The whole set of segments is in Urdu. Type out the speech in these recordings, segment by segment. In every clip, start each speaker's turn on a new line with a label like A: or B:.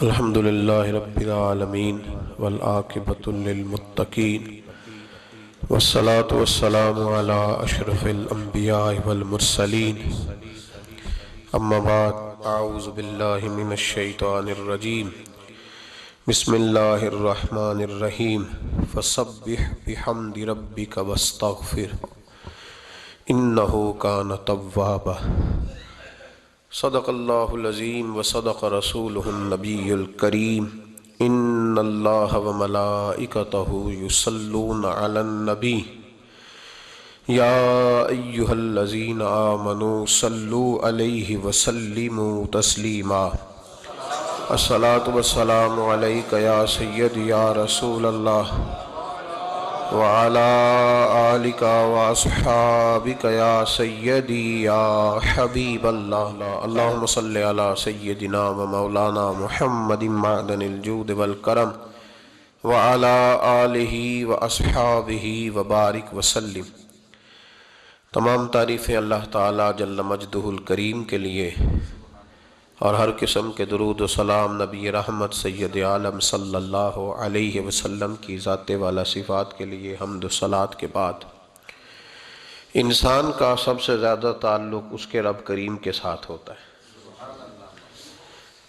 A: الحمد للہ رب العالمین والعاقبۃ للمتقین والصلاة والسلام علی اشرف الانبیاء والمرسلین اما بعد اعوذ باللہ من الشیطان الرجیم بسم اللہ الرحمن الرحیم فسبح بحمد ربک واستغفر انہ کان توابا صدق اللہ العظیم وصدق رسولہ النبی الکریم ان اللہ وملائکتہ یصلون علی النبی یا ایہا الذین آمنوا صلوا علیہ وسلموا تسلیما الصلاۃ والسلام علیک یا سیدی یا رسول اللہ وعلى آلك وأصحابك يا سيدي يا حبيب الله اللهم صل على سيدنا ومولانا محمد معدن الجود والكرم وعلى آله وأصحابه وبارك وسلم۔ تمام تعریفیں اللہ تعالی جل مجدہ الکریم کے لیے اور ہر قسم کے درود و سلام نبی رحمت سید عالم صلی اللہ علیہ وسلم کی ذات والا صفات کے لیے حمد و صلات کے بعد انسان کا سب سے زیادہ تعلق اس کے رب کریم کے ساتھ ہوتا ہے۔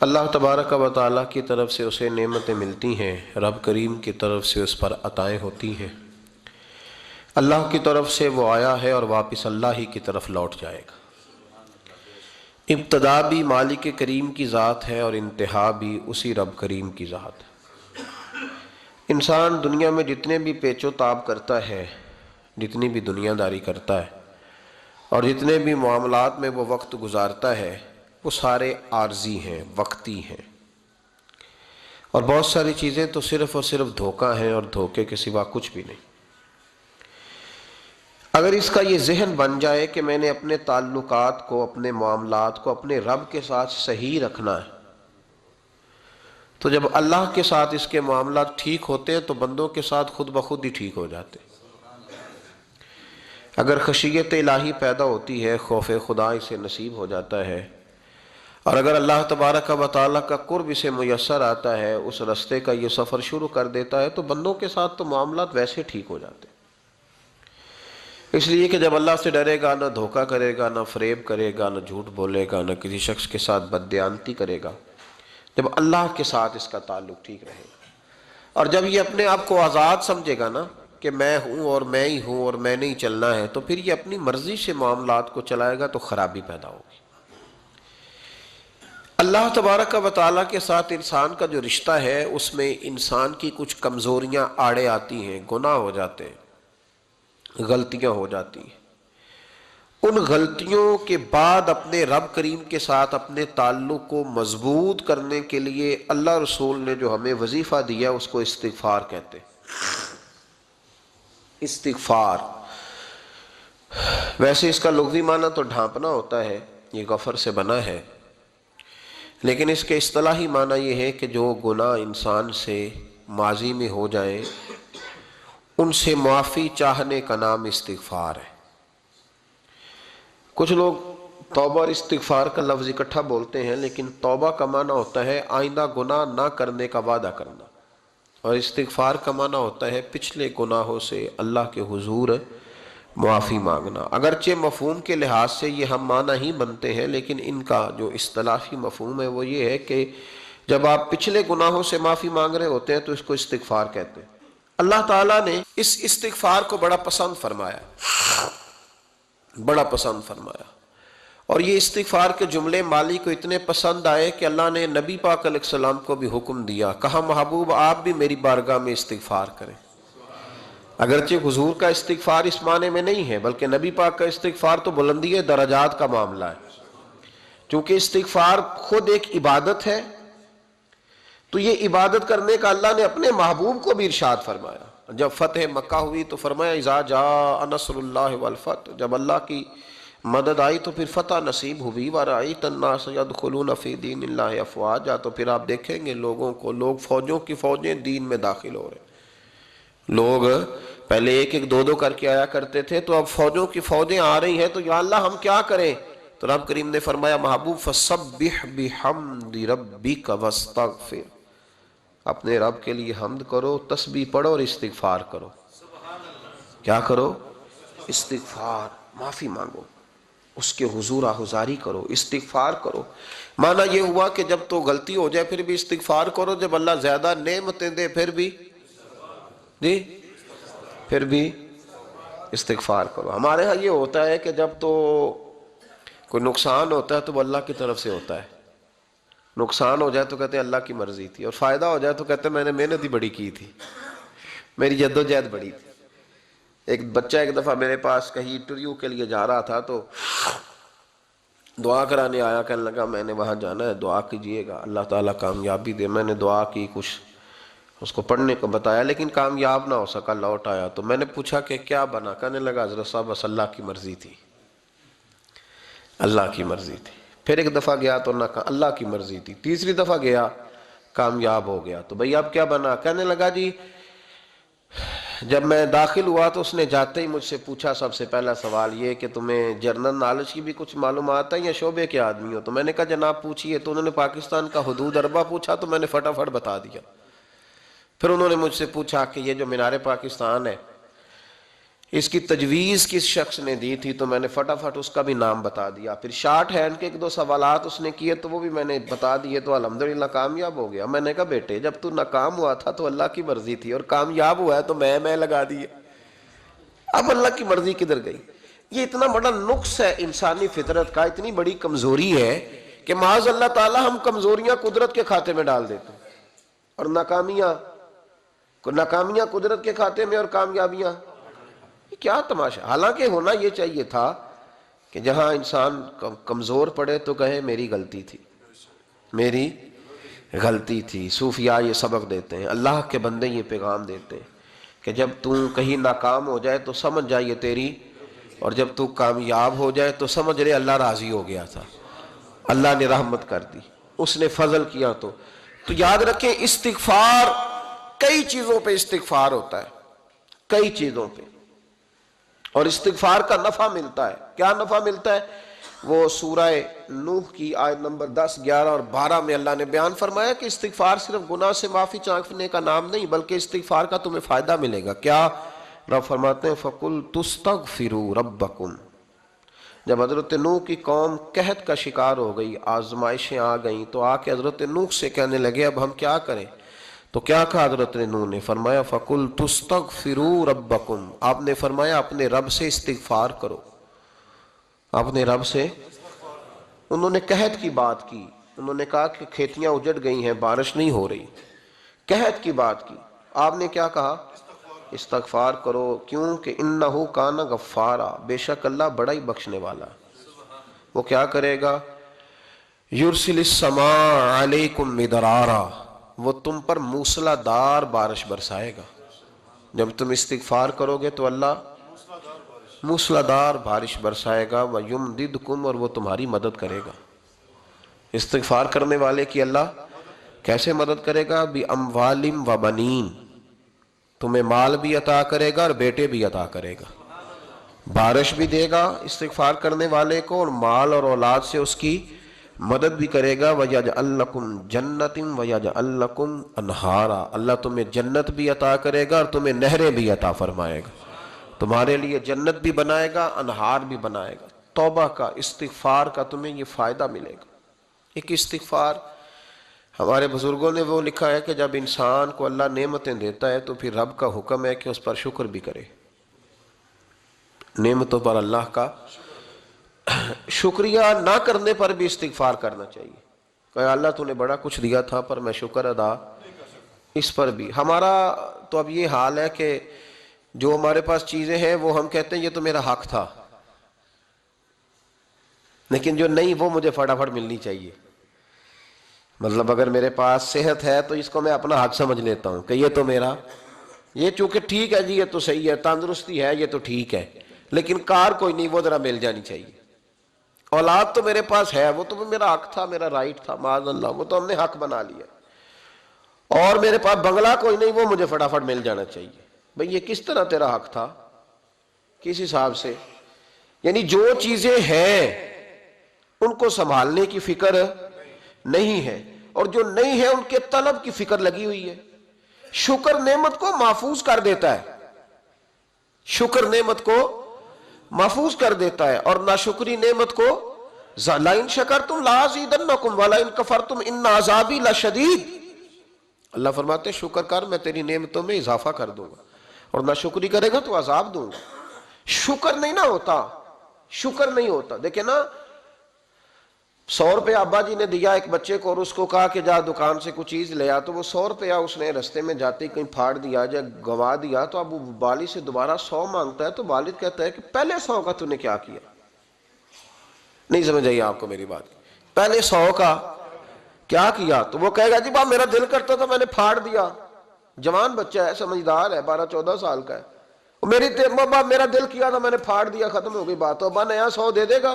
A: اللہ تبارک و تعالیٰ کی طرف سے اسے نعمتیں ملتی ہیں، رب کریم کی طرف سے اس پر عطائیں ہوتی ہیں۔ اللہ کی طرف سے وہ آیا ہے اور واپس اللہ ہی کی طرف لوٹ جائے گا۔ ابتدا بھی مالک کریم کی ذات ہے اور انتہا بھی اسی رب کریم کی ذات ہے۔ انسان دنیا میں جتنے بھی پیچ و تاب کرتا ہے، جتنی بھی دنیا داری کرتا ہے اور جتنے بھی معاملات میں وہ وقت گزارتا ہے، وہ سارے عارضی ہیں، وقتی ہیں، اور بہت ساری چیزیں تو صرف اور صرف دھوکہ ہیں اور دھوکے کے سوا کچھ بھی نہیں۔ اگر اس کا یہ ذہن بن جائے کہ میں نے اپنے تعلقات کو، اپنے معاملات کو اپنے رب کے ساتھ صحیح رکھنا ہے، تو جب اللہ کے ساتھ اس کے معاملات ٹھیک ہوتے ہیں تو بندوں کے ساتھ خود بخود ہی ٹھیک ہو جاتے ہیں۔ اگر خشیت الہی پیدا ہوتی ہے، خوف خدا اسے نصیب ہو جاتا ہے، اور اگر اللہ تبارک و تعالیٰ کا قرب اسے میسر آتا ہے، اس رستے کا یہ سفر شروع کر دیتا ہے، تو بندوں کے ساتھ تو معاملات ویسے ٹھیک ہو جاتے ہیں۔ اس لیے کہ جب اللہ سے ڈرے گا، نہ دھوکہ کرے گا، نہ فریب کرے گا، نہ جھوٹ بولے گا، نہ کسی شخص کے ساتھ بددیانتی کرے گا، جب اللہ کے ساتھ اس کا تعلق ٹھیک رہے گا، اور جب یہ اپنے آپ کو آزاد سمجھے گا نا کہ میں ہوں اور میں ہی ہوں اور میں نے ہی چلنا ہے، تو پھر یہ اپنی مرضی سے معاملات کو چلائے گا تو خرابی پیدا ہوگی۔ اللہ تبارک و تعالیٰ کے ساتھ انسان کا جو رشتہ ہے، اس میں انسان کی کچھ کمزوریاں آڑے آتی ہیں، گناہ ہو جاتے ہیں، غلطیاں ہو جاتی ہیں۔ ان غلطیوں کے بعد اپنے رب کریم کے ساتھ اپنے تعلق کو مضبوط کرنے کے لیے اللہ رسول نے جو ہمیں وظیفہ دیا اس کو استغفار کہتے ہیں۔ استغفار ویسے اس کا لغوی معنی تو ڈھانپنا ہوتا ہے، یہ غفر سے بنا ہے، لیکن اس کے اصطلاحی معنی یہ ہے کہ جو گناہ انسان سے ماضی میں ہو جائیں ان سے معافی چاہنے کا نام استغفار ہے۔ کچھ لوگ توبہ اور استغفار کا لفظ اکٹھا بولتے ہیں، لیکن توبہ کا معنی ہوتا ہے آئندہ گناہ نہ کرنے کا وعدہ کرنا، اور استغفار کا معنی ہوتا ہے پچھلے گناہوں سے اللہ کے حضور معافی مانگنا۔ اگرچہ مفہوم کے لحاظ سے یہ ہم معنی ہی بنتے ہیں، لیکن ان کا جو اصطلاحی مفہوم ہے وہ یہ ہے کہ جب آپ پچھلے گناہوں سے معافی مانگ رہے ہوتے ہیں تو اس کو استغفار کہتے ہیں۔ اللہ تعالیٰ نے اس استغفار کو بڑا پسند فرمایا، بڑا پسند فرمایا، اور یہ استغفار کے جملے مالی کو اتنے پسند آئے کہ اللہ نے نبی پاک علیہ السلام کو بھی حکم دیا، کہا محبوب آپ بھی میری بارگاہ میں استغفار کریں۔ اگرچہ حضور کا استغفار اس معنی میں نہیں ہے، بلکہ نبی پاک کا استغفار تو بلندی درجات کا معاملہ ہے، چونکہ استغفار خود ایک عبادت ہے، تو یہ عبادت کرنے کا اللہ نے اپنے محبوب کو بھی ارشاد فرمایا۔ جب فتح مکہ ہوئی تو فرمایا اذا جاء نصر اللہ والفتح، جب اللہ کی مدد آئی تو پھر فتح نصیب ہوئی، وَرَأَيْتَ النَّاسَ يَدْخُلُونَ فِي دِينِ اللَّهِ أَفْوَاجًا، تو پھر آپ دیکھیں گے لوگوں کو، لوگ فوجوں کی فوجیں دین میں داخل ہو رہے ہیں۔ لوگ پہلے ایک ایک دو دو کر کے آیا کرتے تھے، تو اب فوجوں کی فوجیں آ رہی ہیں، تو یا اللہ ہم کیا کریں؟ تو رب کریم نے فرمایا محبوب فسبح بحمد ربک واستغفر، اپنے رب کے لیے حمد کرو، تسبیح پڑھو اور استغفار کرو۔ کیا کرو؟ استغفار، معافی مانگو، اس کے حضور آہذاری کرو، استغفار کرو۔ معنی یہ ہوا کہ جب تو غلطی ہو جائے پھر بھی استغفار کرو، جب اللہ زیادہ نعمتیں دے پھر بھی پھر بھی استغفار کرو۔ ہمارے ہاں یہ ہوتا ہے کہ جب تو کوئی نقصان ہوتا ہے تو وہ اللہ کی طرف سے ہوتا ہے، نقصان ہو جائے تو کہتے ہیں اللہ کی مرضی تھی، اور فائدہ ہو جائے تو کہتے ہیں میں نے محنت ہی بڑی کی تھی، میری جدوجہد بڑی تھی۔ ایک بچہ ایک دفعہ میرے پاس کہیں انٹرویو کے لیے جا رہا تھا تو دعا کرانے آیا، کہنے لگا میں نے وہاں جانا ہے، دعا کیجئے گا اللہ تعالیٰ کامیابی دے۔ میں نے دعا کی، کچھ اس کو پڑھنے کو بتایا، لیکن کامیاب نہ ہو سکا، لوٹ آیا۔ تو میں نے پوچھا کہ کیا بنا؟ کہنے لگا حضرت صاحب بس اللہ کی مرضی تھی، اللہ کی مرضی تھی۔ پھر ایک دفعہ گیا تو نہ اللہ کی مرضی تھی، تیسری دفعہ گیا کامیاب ہو گیا۔ تو بھئی اب کیا بنا؟ کہنے لگا جی جب میں داخل ہوا تو اس نے جاتے ہی مجھ سے پوچھا سب سے پہلا سوال یہ کہ تمہیں جنرل نالج کی بھی کچھ معلومات ہے یا شعبے کے آدمی ہو؟ تو میں نے کہا جناب پوچھئے۔ تو انہوں نے پاکستان کا حدود اربہ پوچھا تو میں نے فٹافٹ بتا دیا۔ پھر انہوں نے مجھ سے پوچھا کہ یہ جو مینار پاکستان ہے اس کی تجویز کس شخص نے دی تھی؟ تو میں نے فٹافٹ اس کا بھی نام بتا دیا۔ پھر شارٹ ہینڈ کے ایک دو سوالات اس نے کیے تو وہ بھی میں نے بتا دیے، تو الحمدللہ کامیاب ہو گیا۔ میں نے کہا بیٹے جب تو ناکام ہوا تھا تو اللہ کی مرضی تھی، اور کامیاب ہوا ہے تو میں لگا دیے، اب اللہ کی مرضی کدھر گئی؟ یہ اتنا بڑا نقص ہے انسانی فطرت کا، اتنی بڑی کمزوری ہے کہ معاذ اللہ تعالی ہم کمزوریاں قدرت کے کھاتے میں ڈال دیتے ہیں، اور ناکامیاں قدرت کے کھاتے میں، اور کامیابیاں کیا تماشا۔ حالانکہ ہونا یہ چاہیے تھا کہ جہاں انسان کمزور پڑے تو کہے میری غلطی تھی، میری غلطی تھی۔ صوفیاء یہ سبق دیتے ہیں، اللہ کے بندے یہ پیغام دیتے ہیں کہ جب تو کہیں ناکام ہو جائے تو سمجھ جائے تیری، اور جب تو کامیاب ہو جائے تو سمجھ رہے اللہ راضی ہو گیا تھا، اللہ نے رحمت کر دی، اس نے فضل کیا۔ تو یاد رکھیں استغفار، کئی چیزوں پہ استغفار ہوتا ہے، کئی چیزوں پہ، اور استغفار کا نفع ملتا ہے۔ کیا نفع ملتا ہے؟ وہ سورہ نوح کی آیت نمبر 10، 11 اور 12 میں اللہ نے بیان فرمایا کہ استغفار صرف گناہ سے معافی چاہنے کا نام نہیں، بلکہ استغفار کا تمہیں فائدہ ملے گا۔ کیا؟ رب فرماتے ہیں فَقُلْ تُسْتَغْفِرُوا رَبَّكُمْ۔ جب حضرت نوح کی قوم قحط کا شکار ہو گئی، آزمائشیں آ گئیں، تو آ کے حضرت نوح سے کہنے لگے اب ہم کیا کریں؟ تو کیا کہا حضرت نوح نے؟ فرمایا فَقُلْ تُسْتَغْفِرُوا رَبَّكُمْ، آپ نے فرمایا اپنے رب سے استغفار کرو، اپنے رب سے۔ انہوں نے قحط کی بات کی، انہوں نے کہا کہ کھیتیاں اجڑ گئی ہیں، بارش نہیں ہو رہی، قحط کی بات کی۔ آپ نے کیا کہا؟ استغفار کرو، کیوں کہ انہو کان غفارا، بے شک اللہ بڑا ہی بخشنے والا۔ وہ کیا کرے گا؟ یرسل السماء علیکم مدرارا، وہ تم پر موسلا دار بارش برسائے گا۔ جب تم استغفار کرو گے تو اللہ موسلا دار بارش برسائے گا، وَيُمْدِدْكُمْ، اور وہ تمہاری مدد کرے گا۔ استغفار کرنے والے کی اللہ کیسے مدد کرے گا؟ بِأَمْوَالٍ وَبَنِينَ، تمہیں مال بھی عطا کرے گا اور بیٹے بھی عطا کرے گا، بارش بھی دے گا استغفار کرنے والے کو، اور مال اور اولاد سے اس کی مدد بھی کرے گا۔ وَيَجْعَلْ لَكُمْ جَنَّةٍ وَيَجْعَلْ لَكُمْ أَنْهَارًا، اللہ تمہیں جنت بھی عطا کرے گا اور تمہیں نہریں بھی عطا فرمائے گا، تمہارے لیے جنت بھی بنائے گا، انہار بھی بنائے گا۔ توبہ کا، استغفار کا تمہیں یہ فائدہ ملے گا۔ ایک استغفار، ہمارے بزرگوں نے وہ لکھا ہے کہ جب انسان کو اللہ نعمتیں دیتا ہے تو پھر رب کا حکم ہے کہ اس پر شکر بھی کرے، نعمتوں پر اللہ کا شکریہ نہ کرنے پر بھی استغفار کرنا چاہیے کہ اللہ تو نے بڑا کچھ دیا تھا پر میں شکر ادا اس پر بھی۔ ہمارا تو اب یہ حال ہے کہ جو ہمارے پاس چیزیں ہیں وہ ہم کہتے ہیں یہ تو میرا حق تھا، لیکن جو نہیں وہ مجھے فٹافٹ ملنی چاہیے۔ مطلب اگر میرے پاس صحت ہے تو اس کو میں اپنا حق سمجھ لیتا ہوں کہ یہ تو میرا، یہ چونکہ ٹھیک ہے جی یہ تو صحیح ہے، تندرستی ہے یہ تو ٹھیک ہے، لیکن کار کوئی نہیں، وہ ذرا مل جانی چاہیے۔ اولاد تو میرے پاس ہے، وہ تو میرا حق تھا، میرا رائٹ تھا، معاذ اللہ وہ تو ہم نے حق بنا لیا۔ اور میرے پاس بنگلہ کوئی نہیں، وہ مجھے فٹافٹ مل جانا چاہیے۔ بھئی یہ کس طرح تیرا حق تھا؟ کس حساب سے؟ یعنی جو چیزیں ہیں ان کو سنبھالنے کی فکر نہیں ہے، اور جو نہیں ہے ان کے طلب کی فکر لگی ہوئی ہے۔ شکر نعمت کو محفوظ کر دیتا ہے، شکر نعمت کو محفوظ کر دیتا ہے، اور ناشکری نعمت کو لَئِن شَكَرْتُمْ لَأَزِيدَنَّكُمْ وَلَئِن كَفَرْتُمْ إِنَّ عَذَابِي لَشَدِيدٌ۔ اللہ فرماتے ہیں شکر کر، میں تیری نعمتوں میں اضافہ کر دوں گا، اور ناشکری کرے گا تو عذاب دوں گا۔ شکر نہیں نہ ہوتا، شکر نہیں ہوتا۔ دیکھیں نا، 100 روپے ابا جی نے دیا ایک بچے کو، اور اس کو کہا کہ جا دکان سے کچھ چیز لے آ، تو وہ 100 روپیہ اس نے رستے میں جاتے ہی کہیں پھاڑ دیا یا گوا دیا، تو اب وہ والد سے دوبارہ 100 مانگتا ہے، تو والد کہتا ہے کہ پہلے 100 کا تو نے کیا کیا؟ نہیں سمجھ آئی آپ کو میری بات؟ پہلے 100 کا کیا کیا؟ تو وہ کہے گا جی میرا دل کرتا تھا میں نے پھاڑ دیا۔ جوان بچہ ہے، سمجھدار ہے، 12-14 سال کا ہے، میرا دل کیا تھا میں نے پھاڑ دیا، ختم ہو گئی بات۔ تو ابا نیا 100 دے دے گا؟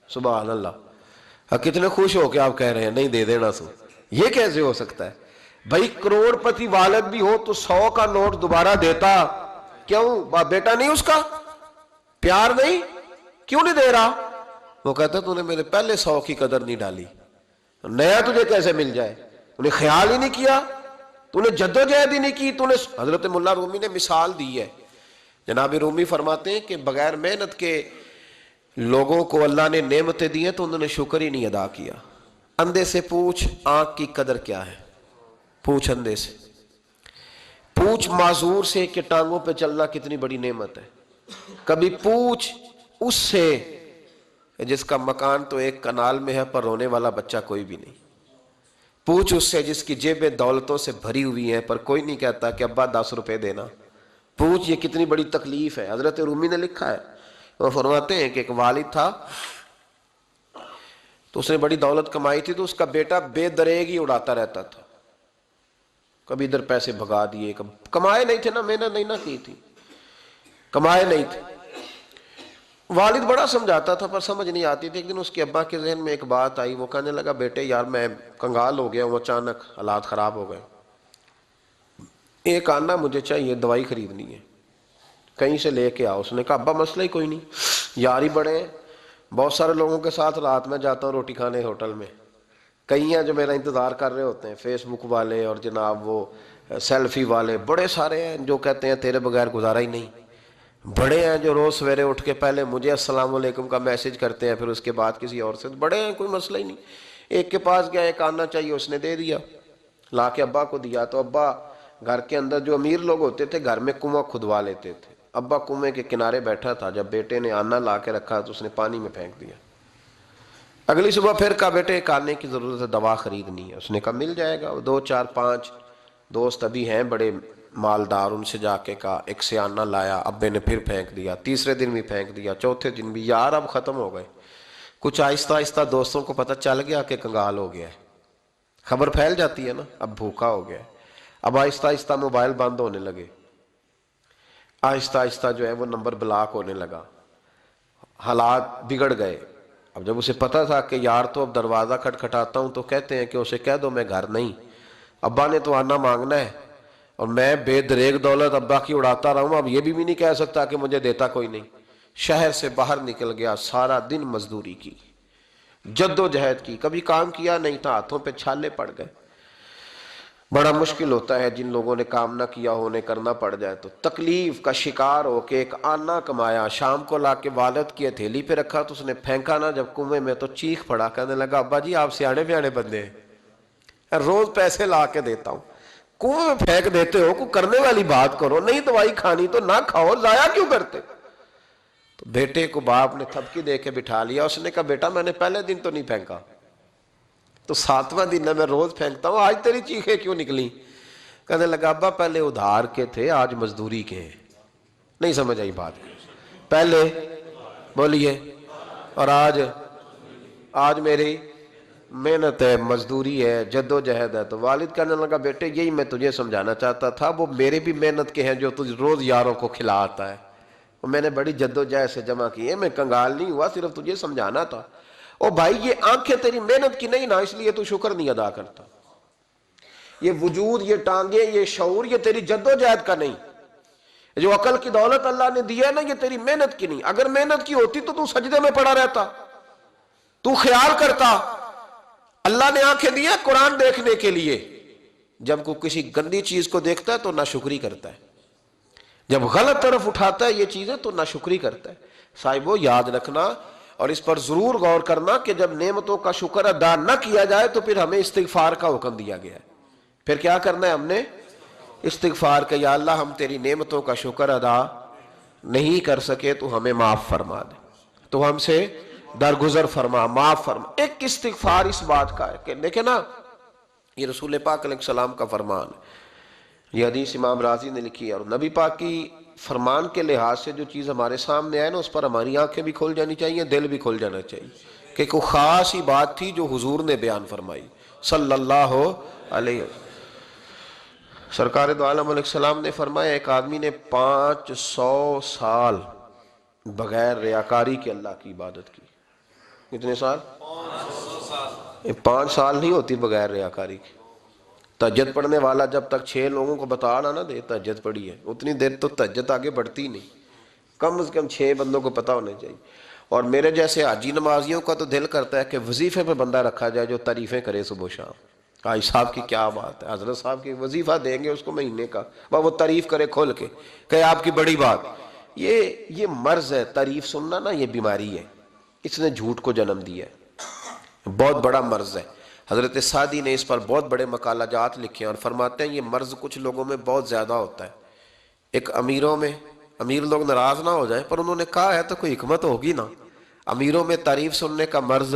A: سبحان اللہ، کتنے خوش ہو کے آپ کہہ رہے ہیں نہیں دے دینا سو، یہ کیسے ہو سکتا ہے؟ بھائی کروڑ پتی والد بھی ہو تو 100 کا نوٹ دوبارہ دیتا کیوں؟ بیٹا نہیں اس کا؟ پیار نہیں؟ کیوں نہیں دے رہا؟ وہ کہتا تو نے میرے پہلے 100 کی قدر نہیں ڈالی، نیا تجھے کیسے مل جائے؟ تو نے خیال ہی نہیں کیا، تو نے جدوجہد ہی نہیں کی، تو نے۔ حضرت مولا رومی نے مثال دی ہے، جناب رومی فرماتے ہیں کہ بغیر محنت کے لوگوں کو اللہ نے نعمتیں دی ہیں تو انہوں نے شکر ہی نہیں ادا کیا۔ اندھے سے پوچھ آنکھ کی قدر کیا ہے، پوچھ اندھے سے، پوچھ معذور سے کہ ٹانگوں پہ چلنا کتنی بڑی نعمت ہے، کبھی پوچھ اس سے جس کا مکان تو ایک کنال میں ہے پر رونے والا بچہ کوئی بھی نہیں، پوچھ اس سے جس کی جیبیں دولتوں سے بھری ہوئی ہیں پر کوئی نہیں کہتا کہ ابا 10 روپے دینا، پوچھ یہ کتنی بڑی تکلیف ہے۔ حضرت رومی نے لکھا ہے، وہ فرماتے ہیں کہ ایک والد تھا تو اس نے بڑی دولت کمائی تھی، تو اس کا بیٹا بے دریغ ہی اڑاتا رہتا تھا، کبھی ادھر پیسے بھگا دیے، کمائے نہیں تھے نا، محنت نہیں نہ کی تھی، کمائے نہیں تھے۔ والد بڑا سمجھاتا تھا پر سمجھ نہیں آتی تھی۔ ایک دن اس کے ابا کے ذہن میں ایک بات آئی، وہ کہنے لگا بیٹے یار میں کنگال ہو گیا ہوں، اچانک حالات خراب ہو گئے، ایک آنا مجھے چاہیے، دوائی خریدنی ہے، کہیں سے لے کے آؤ۔ اس نے کہا ابا مسئلہ ہی کوئی نہیں، یار ہی بڑے ہیں، بہت سارے لوگوں کے ساتھ رات میں جاتا ہوں روٹی کھانے ہوٹل میں، کئی ہیں جو میرا انتظار کر رہے ہوتے ہیں، فیس بک والے اور جناب وہ سیلفی والے، بڑے سارے ہیں جو کہتے ہیں تیرے بغیر گزارا ہی نہیں، بڑے ہیں جو روز سویرے اٹھ کے پہلے مجھے السلام علیکم کا میسج کرتے ہیں پھر اس کے بعد کسی اور سے، بڑے ہیں کوئی مسئلہ ہی نہیں۔ ایک کے پاس گیا، ایک آنا چاہیے، اس نے دے دیا، لا کے ابا کو دیا، تو ابا گھر کے اندر جو امیر لوگ ہوتے تھے گھر میں کنواں کھدوا لیتے تھے، ابا کنویں کے کنارے بیٹھا تھا، جب بیٹے نے آنا لا کے رکھا تو اس نے پانی میں پھینک دیا۔ اگلی صبح پھر کہا بیٹے ایک آنے کی ضرورت ہے، دوا خریدنی ہے، اس نے کہا مل جائے گا۔ 2 4 5 دوست ابھی ہیں بڑے مالدار، ان سے جا کے کہا، ایک سے آنا لایا، ابے نے پھر پھینک دیا، تیسرے دن بھی پھینک دیا، چوتھے دن بھی، یار اب ختم ہو گئے۔ کچھ آہستہ آہستہ دوستوں کو پتہ چل گیا کہ کنگال ہو گیا ہے، خبر پھیل جاتی ہے نا، اب بھوکا ہو گیا ہے۔ اب آہستہ آہستہ موبائل بند ہونے لگے، آہستہ آہستہ جو ہے وہ نمبر بلاک ہونے لگا، حالات بگڑ گئے۔ اب جب اسے پتہ تھا کہ یار تو اب دروازہ کھٹکھٹاتا ہوں تو کہتے ہیں کہ اسے کہہ دو میں گھر نہیں، ابا نے تو آنا مانگنا ہے، اور میں بے دریغ دولت ابا کی اڑاتا رہا ہوں، اب یہ بھی نہیں کہہ سکتا کہ مجھے دیتا کوئی نہیں۔ شہر سے باہر نکل گیا، سارا دن مزدوری کی، جد و جہد کی، کبھی کام کیا نہیں تھا، ہاتھوں پہ چھالے پڑ گئے۔ بڑا مشکل ہوتا ہے جن لوگوں نے کام نہ کیا ہو، انہیں کرنا پڑ جائے تو تکلیف کا شکار ہو کے ایک آنا کمایا، شام کو لا کے والد کی ہتھیلی پہ رکھا تو اس نے پھینکا نا جب کنویں میں تو چیخ پڑا، کہنے لگا ابا جی آپ سیانے بیانے بندے ہیں، روز پیسے لا کے دیتا ہوں، کنویں میں پھینک دیتے ہو، کوئی کرنے والی بات کرو، نہیں دوائی کھانی تو نہ کھاؤ، ضائع کیوں کرتے؟ تو بیٹے کو باپ نے تھپکی دے کے بٹھا لیا، اس نے کہا بیٹا میں نے پہلے دن تو نہیں پھینکا، تو 7واں دن ہے میں روز پھینکتا ہوں، آج تیری چیخیں کیوں نکلی؟ کہنے لگا ابا پہلے ادھار کے تھے آج مزدوری کے ہیں۔ نہیں سمجھ آئی بات؟ پہلے بولیے، اور آج میری محنت ہے، مزدوری ہے، جد و جہد ہے۔ تو والد کہنے لگا بیٹے یہی میں تجھے سمجھانا چاہتا تھا، وہ میرے بھی محنت کے ہیں جو تجھ روز یاروں کو کھلاتا ہے، میں نے بڑی جد و جہد سے جمع کی ہے، میں کنگال نہیں ہوا، صرف تجھے سمجھانا تھا۔ او بھائی یہ آنکھیں تیری محنت کی نہیں نا، اس لیے تو شکر نہیں ادا کرتا، یہ وجود، یہ ٹانگیں، یہ شعور، یہ تیری جد و جہد کا نہیں، جو عقل کی دولت اللہ نے دی ہے نا، یہ تیری محنت کی نہیں، اگر محنت کی ہوتی تو سجدے میں پڑا رہتا، تو خیال کرتا اللہ نے آنکھیں دی ہیں قرآن دیکھنے کے لیے، جب کوئی کسی گندی چیز کو دیکھتا ہے تو ناشکری کرتا ہے، جب غلط طرف اٹھاتا ہے یہ چیزیں تو ناشکری کرتا ہے۔ صاحبو یاد رکھنا اور اس پر ضرور غور کرنا کہ جب نعمتوں کا شکر ادا نہ کیا جائے تو پھر ہمیں استغفار کا حکم دیا گیا ہے۔ پھر کیا کرنا ہے ہم نے؟ استغفار کہ یا اللہ ہم تیری نعمتوں کا شکر ادا نہیں کر سکے تو ہمیں معاف فرما دے، تو ہم سے درگزر فرما، معاف فرما۔ ایک استغفار اس بات کا ہے کہ دیکھیں نا، یہ رسول پاک علیہ السلام کا فرمان ہے، یہ حدیث امام رازی نے لکھی ہے، اور نبی پاک کی فرمان کے لحاظ سے جو چیز ہمارے سامنے آئے نا اس پر ہماری آنکھیں بھی کھل جانی چاہیے، دل بھی کھل جانا چاہیے، کہ کوئی خاص ہی بات تھی جو حضور نے بیان فرمائی صلی اللہ علیہ وسلم۔ سرکار دو عالم علیہ السلام نے فرمایا ایک آدمی نے 500 سال بغیر ریاکاری کے اللہ کی عبادت کی۔ کتنے سال؟ 5 سال نہیں ہوتی بغیر ریاکاری کی۔ تہجد پڑھنے والا جب تک 6 لوگوں کو بتا نہ دے تہجد پڑھی ہے، اتنی دیر تو تہجد آگے بڑھتی نہیں، کم از کم 6 بندوں کو پتا ہونے چاہیے۔ اور میرے جیسے حاجی نمازیوں کا تو دل کرتا ہے کہ وظیفے پہ بندہ رکھا جائے جو تعریفیں کرے صبح و شام۔ حاجی صاحب کی کیا بات ہے، حضرت صاحب کی وظیفہ دیں گے اس کو مہینے کا، وہ تعریف کرے کھول کے کہ آپ کی بڑی بات۔ یہ مرض ہے، تعریف سننا نا یہ بیماری ہے، اس نے جھوٹ کو جنم دیا ہے، بہت بڑا مرض ہے۔ حضرت سعدی نے اس پر بہت بڑے مقالہ جات لکھے ہیں اور فرماتے ہیں یہ مرض کچھ لوگوں میں بہت زیادہ ہوتا ہے۔ ایک امیروں میں، امیر لوگ ناراض نہ ہو جائیں پر انہوں نے کہا ہے تو کوئی حکمت ہوگی نا، امیروں میں تعریف سننے کا مرض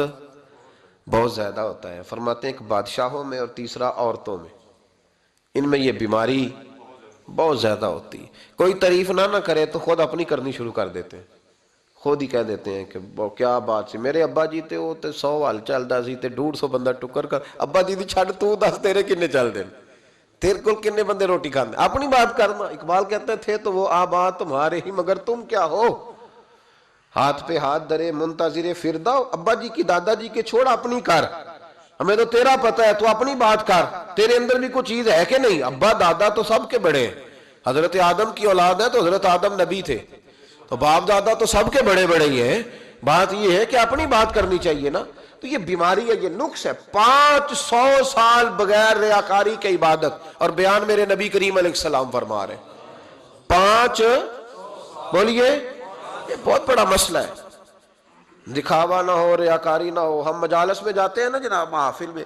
A: بہت زیادہ ہوتا ہے۔ فرماتے ہیں ایک بادشاہوں میں اور تیسرا عورتوں میں، ان میں یہ بیماری بہت زیادہ ہوتی ہے۔ کوئی تعریف نہ کرے تو خود اپنی کرنی شروع کر دیتے ہیں، خود ہی کہہ دیتے ہیں کہ کیا بات سی میرے ابا جی تے وہ تے 100 حال چلدا سی تے 150 بندہ ٹکر کر، ابا جی دی چھڑ تو دس تیرے کنے چل دین، تیرے کول کنے بندے روٹی کھاندے، اپنی بات کرنا۔ اقبال کہتے تھے تو وہ آبا تمہارے ہی مگر تم کیا ہو، ہاتھ پہ ہاتھ درے منتظر فردا، ابا جی کی دادا جی کے چھوڑ اپنی کر، ہمیں تو تیرا پتہ ہے تو اپنی بات کر، تیرے اندر بھی کوئی چیز ہے کہ نہیں۔ ابا دادا تو سب کے بڑے ہیں، حضرت آدم کی اولاد ہے تو حضرت آدم نبی تھے، تو باپ دادا تو سب کے بڑے بڑے ہی ہیں، بات یہ ہے کہ اپنی بات کرنی چاہیے نا۔ تو یہ بیماری ہے، یہ نقص ہے، 500 سال بغیر ریاکاری کی عبادت، اور بیان میرے نبی کریم علیہ السلام فرما رہے ہیں 5، بولیے، یہ بہت بڑا مسئلہ ہے، دکھاوا نہ ہو، ریاکاری نہ ہو۔ ہم مجالس میں جاتے ہیں نا جناب، محافل میں،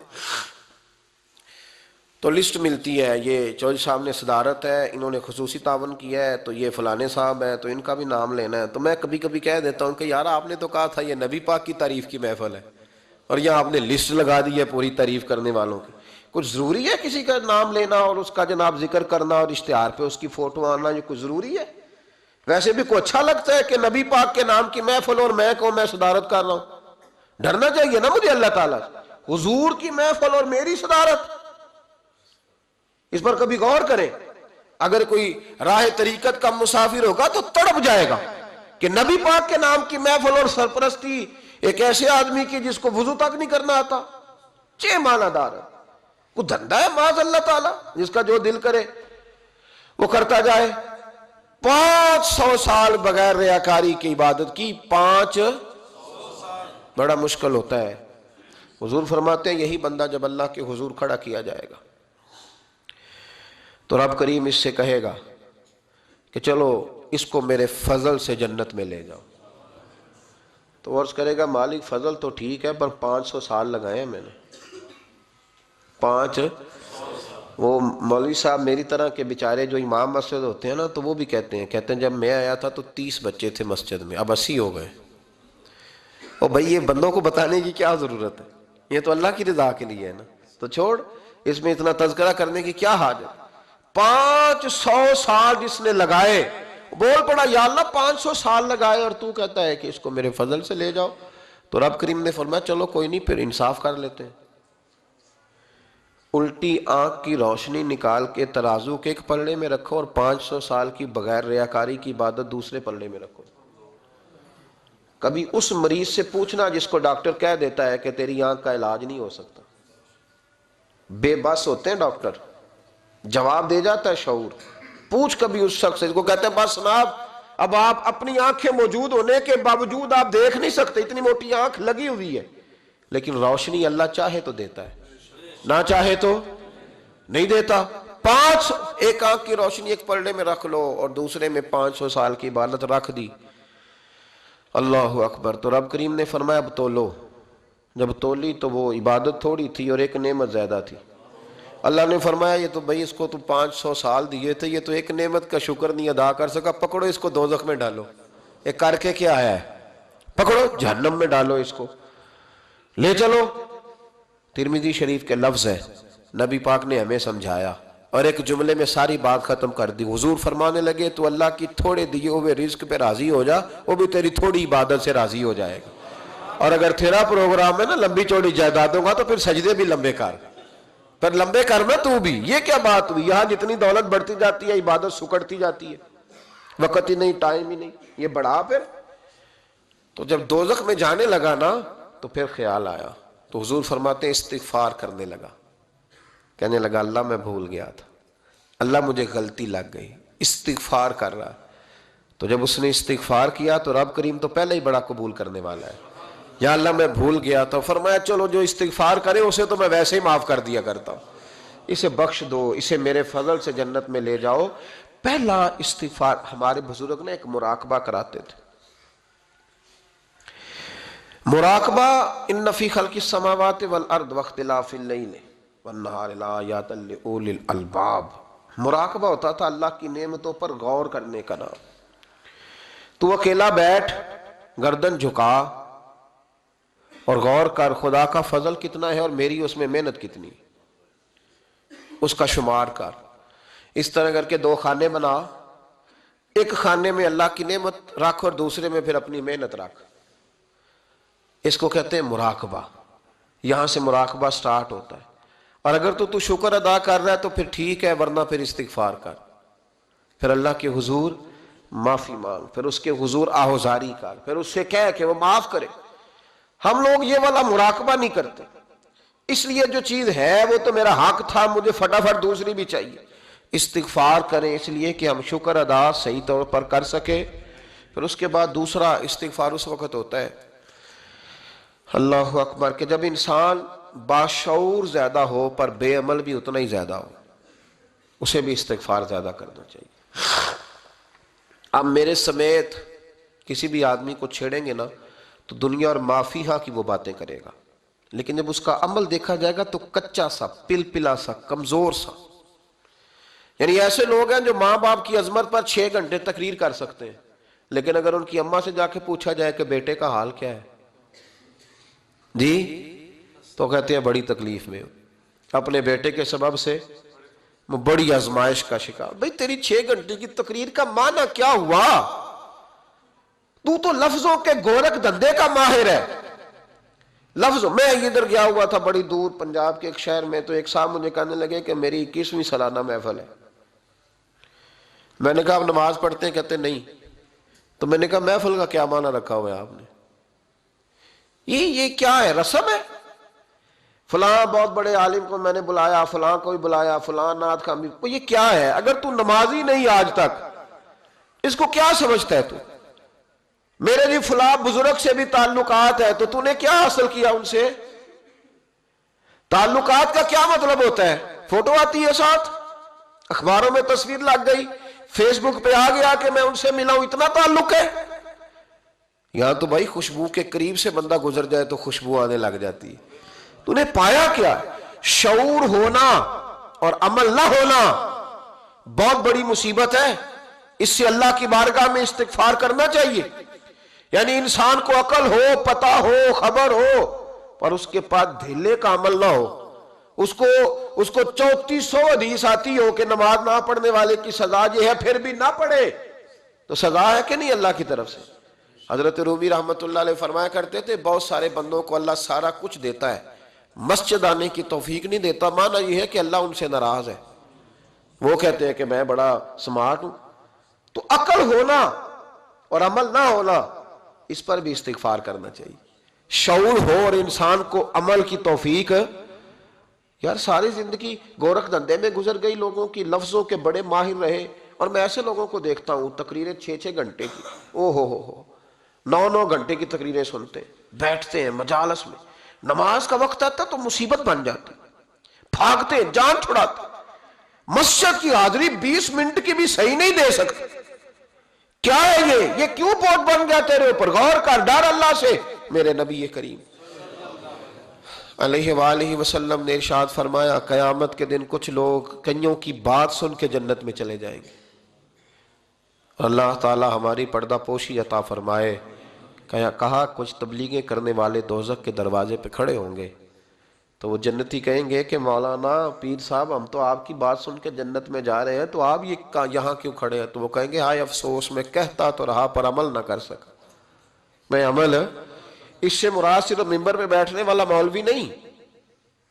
A: تو لسٹ ملتی ہے، یہ چودھری صاحب نے صدارت ہے، انہوں نے خصوصی تعاون کیا ہے، تو یہ فلانے صاحب ہیں تو ان کا بھی نام لینا ہے۔ تو میں کبھی کبھی کہہ دیتا ہوں کہ یار آپ نے تو کہا تھا یہ نبی پاک کی تعریف کی محفل ہے، اور یہاں آپ نے لسٹ لگا دی ہے پوری تعریف کرنے والوں کی۔ کچھ ضروری ہے کسی کا نام لینا اور اس کا جناب ذکر کرنا اور اشتہار پہ اس کی فوٹو آنا، یہ کچھ ضروری ہے؟ ویسے بھی کو اچھا لگتا ہے کہ نبی پاک کے نام کی محفل اور میں صدارت کر رہا ہوں؟ ڈرنا چاہیے نا مجھے اللہ تعالیٰ سے، حضور کی محفل اور میری صدارت، اس پر کبھی غور کریں۔ اگر کوئی راہ طریقت کا مسافر ہوگا تو تڑپ جائے گا کہ نبی پاک کے نام کی محفل اور سرپرستی ایک ایسے آدمی کی جس کو وضو تک نہیں کرنا آتا، چھ معنی دار ہے، کوئی دھندا ہے معاذ اللہ تعالیٰ، جس کا جو دل کرے وہ کرتا جائے۔ 500 سال بغیر ریاکاری کی عبادت کی، 5 بڑا مشکل ہوتا ہے۔ حضور فرماتے ہیں یہی بندہ جب اللہ کے حضور کھڑا کیا جائے گا تو رب کریم اس سے کہے گا کہ چلو اس کو میرے فضل سے جنت میں لے جاؤ، تو عرض کرے گا مالک فضل تو ٹھیک ہے پر 500 سال لگائے ہیں میں نے، 5۔ وہ مولوی صاحب میری طرح کے بیچارے جو امام مسجد ہوتے ہیں نا تو وہ بھی کہتے ہیں جب میں آیا تھا تو 30 بچے تھے مسجد میں، اب 80 ہو گئے۔ اور بھائی یہ بندوں کو بتانے کی کیا ضرورت ہے، یہ تو اللہ کی رضا کے لیے ہے نا، تو چھوڑ اس میں اتنا تذکرہ کرنے کی کیا حاجت۔ 500 سال جس نے لگائے، بول پڑا یا اللہ 500 سال لگائے اور تو کہتا ہے کہ اس کو میرے فضل سے لے جاؤ، تو رب کریم نے فرمایا چلو کوئی نہیں، پھر انصاف کر لیتے ہیں، الٹی آنکھ کی روشنی نکال کے ترازو کے ایک پلڑے میں رکھو اور 500 سال کی بغیر ریاکاری کی عبادت دوسرے پلڑے میں رکھو۔ کبھی اس مریض سے پوچھنا جس کو ڈاکٹر کہہ دیتا ہے کہ تیری آنکھ کا علاج نہیں ہو سکتا، بے بس ہوتے ہیں ڈاکٹر، جواب دے جاتا ہے شعور۔ پوچھ کبھی اس شخص سے، کو کہتے ہیں بس جناب اب آپ اپنی آنکھیں موجود ہونے کے باوجود آپ دیکھ نہیں سکتے، اتنی موٹی آنکھ لگی ہوئی ہے، لیکن روشنی اللہ چاہے تو دیتا ہے، نہ چاہے تو نہیں دیتا۔ 5 ایک آنکھ کی روشنی ایک پلڑے میں رکھ لو اور دوسرے میں 500 سال کی عبادت رکھ دی، اللہ اکبر۔ تو رب کریم نے فرمایا اب تولو، جب تولی تو وہ عبادت تھوڑی تھی اور ایک نعمت زیادہ تھی۔ اللہ نے فرمایا یہ تو بھائی اس کو تو 500 سال دیے تھے، یہ تو ایک نعمت کا شکر نہیں ادا کر سکا، پکڑو اس کو دوزخ میں ڈالو۔ یہ کر کے کیا آیا ہے؟ پکڑو جہنم میں ڈالو اس کو، لے چلو۔ ترمذی شریف کے لفظ ہے، نبی پاک نے ہمیں سمجھایا اور ایک جملے میں ساری بات ختم کر دی۔ حضور فرمانے لگے تو اللہ کی تھوڑے دیے ہوئے رزق پہ راضی ہو جا، وہ بھی تیری تھوڑی عبادت سے راضی ہو جائے گا۔ اور اگر تیرا پروگرام ہے نا لمبی چوڑی جائیدادوں کا، تو پھر سجدے بھی لمبے کر، پھر لمبے کرنا تو بھی۔ یہ کیا بات ہوئی؟ یہاں جتنی دولت بڑھتی جاتی ہے عبادت سکڑتی جاتی ہے، وقت ہی نہیں، ٹائم ہی نہیں، یہ بڑھا پھر۔ تو جب دوزخ میں جانے لگا نا تو پھر خیال آیا، تو حضور فرماتے ہیں استغفار کرنے لگا، کہنے لگا اللہ میں بھول گیا تھا، اللہ مجھے غلطی لگ گئی، استغفار کر رہا۔ تو جب اس نے استغفار کیا تو رب کریم تو پہلے ہی بڑا قبول کرنے والا ہے۔ یا اللہ میں بھول گیا تھا، فرمایا چلو جو استغفار کرے اسے تو میں ویسے ہی معاف کر دیا کرتا ہوں، اسے بخش دو، اسے میرے فضل سے جنت میں لے جاؤ۔ پہلا استغفار ہمارے بزرگ نے ایک مراقبہ کراتے تھے، مراقبہ ان فی خلق السماوات والارض واختلاف اللیل والنہار لآیات لأولی الالباب۔ مراقبہ ہوتا تھا اللہ کی نعمتوں پر غور کرنے کا نام۔ تو اکیلا بیٹھ، گردن جھکا اور غور کر خدا کا فضل کتنا ہے اور میری اس میں محنت کتنی، اس کا شمار کر۔ اس طرح کر کے 2 خانے بنا، ایک خانے میں اللہ کی نعمت رکھ اور دوسرے میں پھر اپنی محنت رکھ۔ اس کو کہتے ہیں مراقبہ۔ یہاں سے مراقبہ سٹارٹ ہوتا ہے۔ اور اگر تو شکر ادا کر رہا ہے تو پھر ٹھیک ہے، ورنہ پھر استغفار کر، پھر اللہ کے حضور معافی مانگ، پھر اس کے حضور آہوزاری کر، پھر اس سے کہہ کہ وہ معاف کرے۔ ہم لوگ یہ والا مراقبہ نہیں کرتے، اس لیے جو چیز ہے وہ تو میرا حق تھا، مجھے فٹافٹ دوسری بھی چاہیے۔ استغفار کریں اس لیے کہ ہم شکر ادا صحیح طور پر کر سکے۔ پھر اس کے بعد دوسرا استغفار اس وقت ہوتا ہے اللہ اکبر کہ جب انسان باشعور زیادہ ہو پر بے عمل بھی اتنا ہی زیادہ ہو، اسے بھی استغفار زیادہ کرنا چاہیے۔ اب میرے سمیت کسی بھی آدمی کو چھیڑیں گے نا تو دنیا اور مافیہا کی وہ باتیں کرے گا، لیکن جب اس کا عمل دیکھا جائے گا تو کچا سا، پلپلا سا، کمزور سا۔ یعنی ایسے لوگ ہیں جو ماں باپ کی عظمت پر 6 گھنٹے تقریر کر سکتے ہیں، لیکن اگر ان کی اماں سے جا کے پوچھا جائے کہ بیٹے کا حال کیا ہے جی، تو کہتے ہیں بڑی تکلیف میں ہو، اپنے بیٹے کے سبب سے وہ بڑی آزمائش کا شکار۔ بھئی تیری 6 گھنٹے کی تقریر کا معنی کیا ہوا؟ تو لفظوں کے گورکھ دھندے کا ماہر ہے۔ لفظوں میں ادھر گیا ہوا تھا بڑی دور پنجاب کے ایک شہر میں، تو ایک صاحب مجھے کہنے لگے کہ میری 21ویں سالانہ محفل ہے۔ میں نے کہا آپ نماز پڑھتے ہیں؟ کہتے نہیں۔ تو میں نے کہا محفل کا کیا معنی رکھا ہوا ہے آپ نے؟ یہ کیا ہے، رسم ہے؟ فلاں بہت بڑے عالم کو میں نے بلایا، فلاں کو بھی بلایا، فلاں نعت کا بھی۔ یہ کیا ہے؟ اگر تو نمازی نہیں آج تک، اس کو کیا سمجھتا ہے تو؟ میرے بھی فلاں بزرگ سے بھی تعلقات ہے، تو نے کیا حاصل کیا ان سے؟ تعلقات کا کیا مطلب ہوتا ہے؟ فوٹو آتی ہے ساتھ، اخباروں میں تصویر لگ گئی، فیس بک پہ آ گیا کہ میں ان سے ملا ہوں، اتنا تعلق ہے؟ یہاں تو بھائی خوشبو کے قریب سے بندہ گزر جائے تو خوشبو آنے لگ جاتی ہے۔ تو نے پایا کیا؟ شعور ہونا اور عمل نہ ہونا بہت بڑی مصیبت ہے۔ اس سے اللہ کی بارگاہ میں استغفار کرنا چاہیے۔ یعنی انسان کو عقل ہو، پتہ ہو، خبر ہو، پر اس کے پاس دھیلے کا عمل نہ ہو۔ اس کو 3400 حدیث آتی ہو کہ نماز نہ پڑھنے والے کی سزا یہ ہے، پھر بھی نہ پڑھے تو سزا ہے کہ نہیں اللہ کی طرف سے؟ حضرت رومی رحمت اللہ علیہ فرمایا کرتے تھے بہت سارے بندوں کو اللہ سارا کچھ دیتا ہے، مسجد آنے کی توفیق نہیں دیتا۔ معنی یہ ہے کہ اللہ ان سے ناراض ہے۔ وہ کہتے ہیں کہ میں بڑا سمارٹ ہوں۔ تو عقل ہونا اور عمل نہ ہونا، اس پر بھی استغفار کرنا چاہیے۔ شعور ہو اور انسان کو عمل کی توفیق۔ یار ساری زندگی گورکھ دھندے میں گزر گئی لوگوں کی، لفظوں کے بڑے ماہر رہے، اور میں ایسے لوگوں کو دیکھتا ہوں تقریریں 6 گھنٹے کی، او ہو 9 گھنٹے کی تقریریں سنتے ہیں، بیٹھتے ہیں مجالس میں، نماز کا وقت آتا تو مصیبت بن جاتی، بھاگتے جان چھڑاتے، مسجد کی حاضری 20 منٹ کی بھی صحیح نہیں دے سکتے. کیا ہے یہ کیوں بوجھ بن گیا تیرے اوپر؟ غور کر، ڈر اللہ سے. میرے نبی کریم علیہ وآلہ وسلم نے ارشاد فرمایا قیامت کے دن کچھ لوگ کئیوں کی بات سن کے جنت میں چلے جائیں گے. اللہ تعالی ہماری پردہ پوشی عطا فرمائے. کہا کچھ تبلیغیں کرنے والے دوزخ کے دروازے پہ کھڑے ہوں گے تو وہ جنتی کہیں گے کہ مولانا پیر صاحب ہم تو آپ کی بات سن کے جنت میں جا رہے ہیں، تو آپ یہاں کیوں کھڑے ہیں؟ تو وہ کہیں گے ہائے افسوس، میں کہتا تو رہا پر عمل نہ کر سکا. میں عمل، اس سے مراد صرف ممبر پہ بیٹھنے والا مولوی نہیں،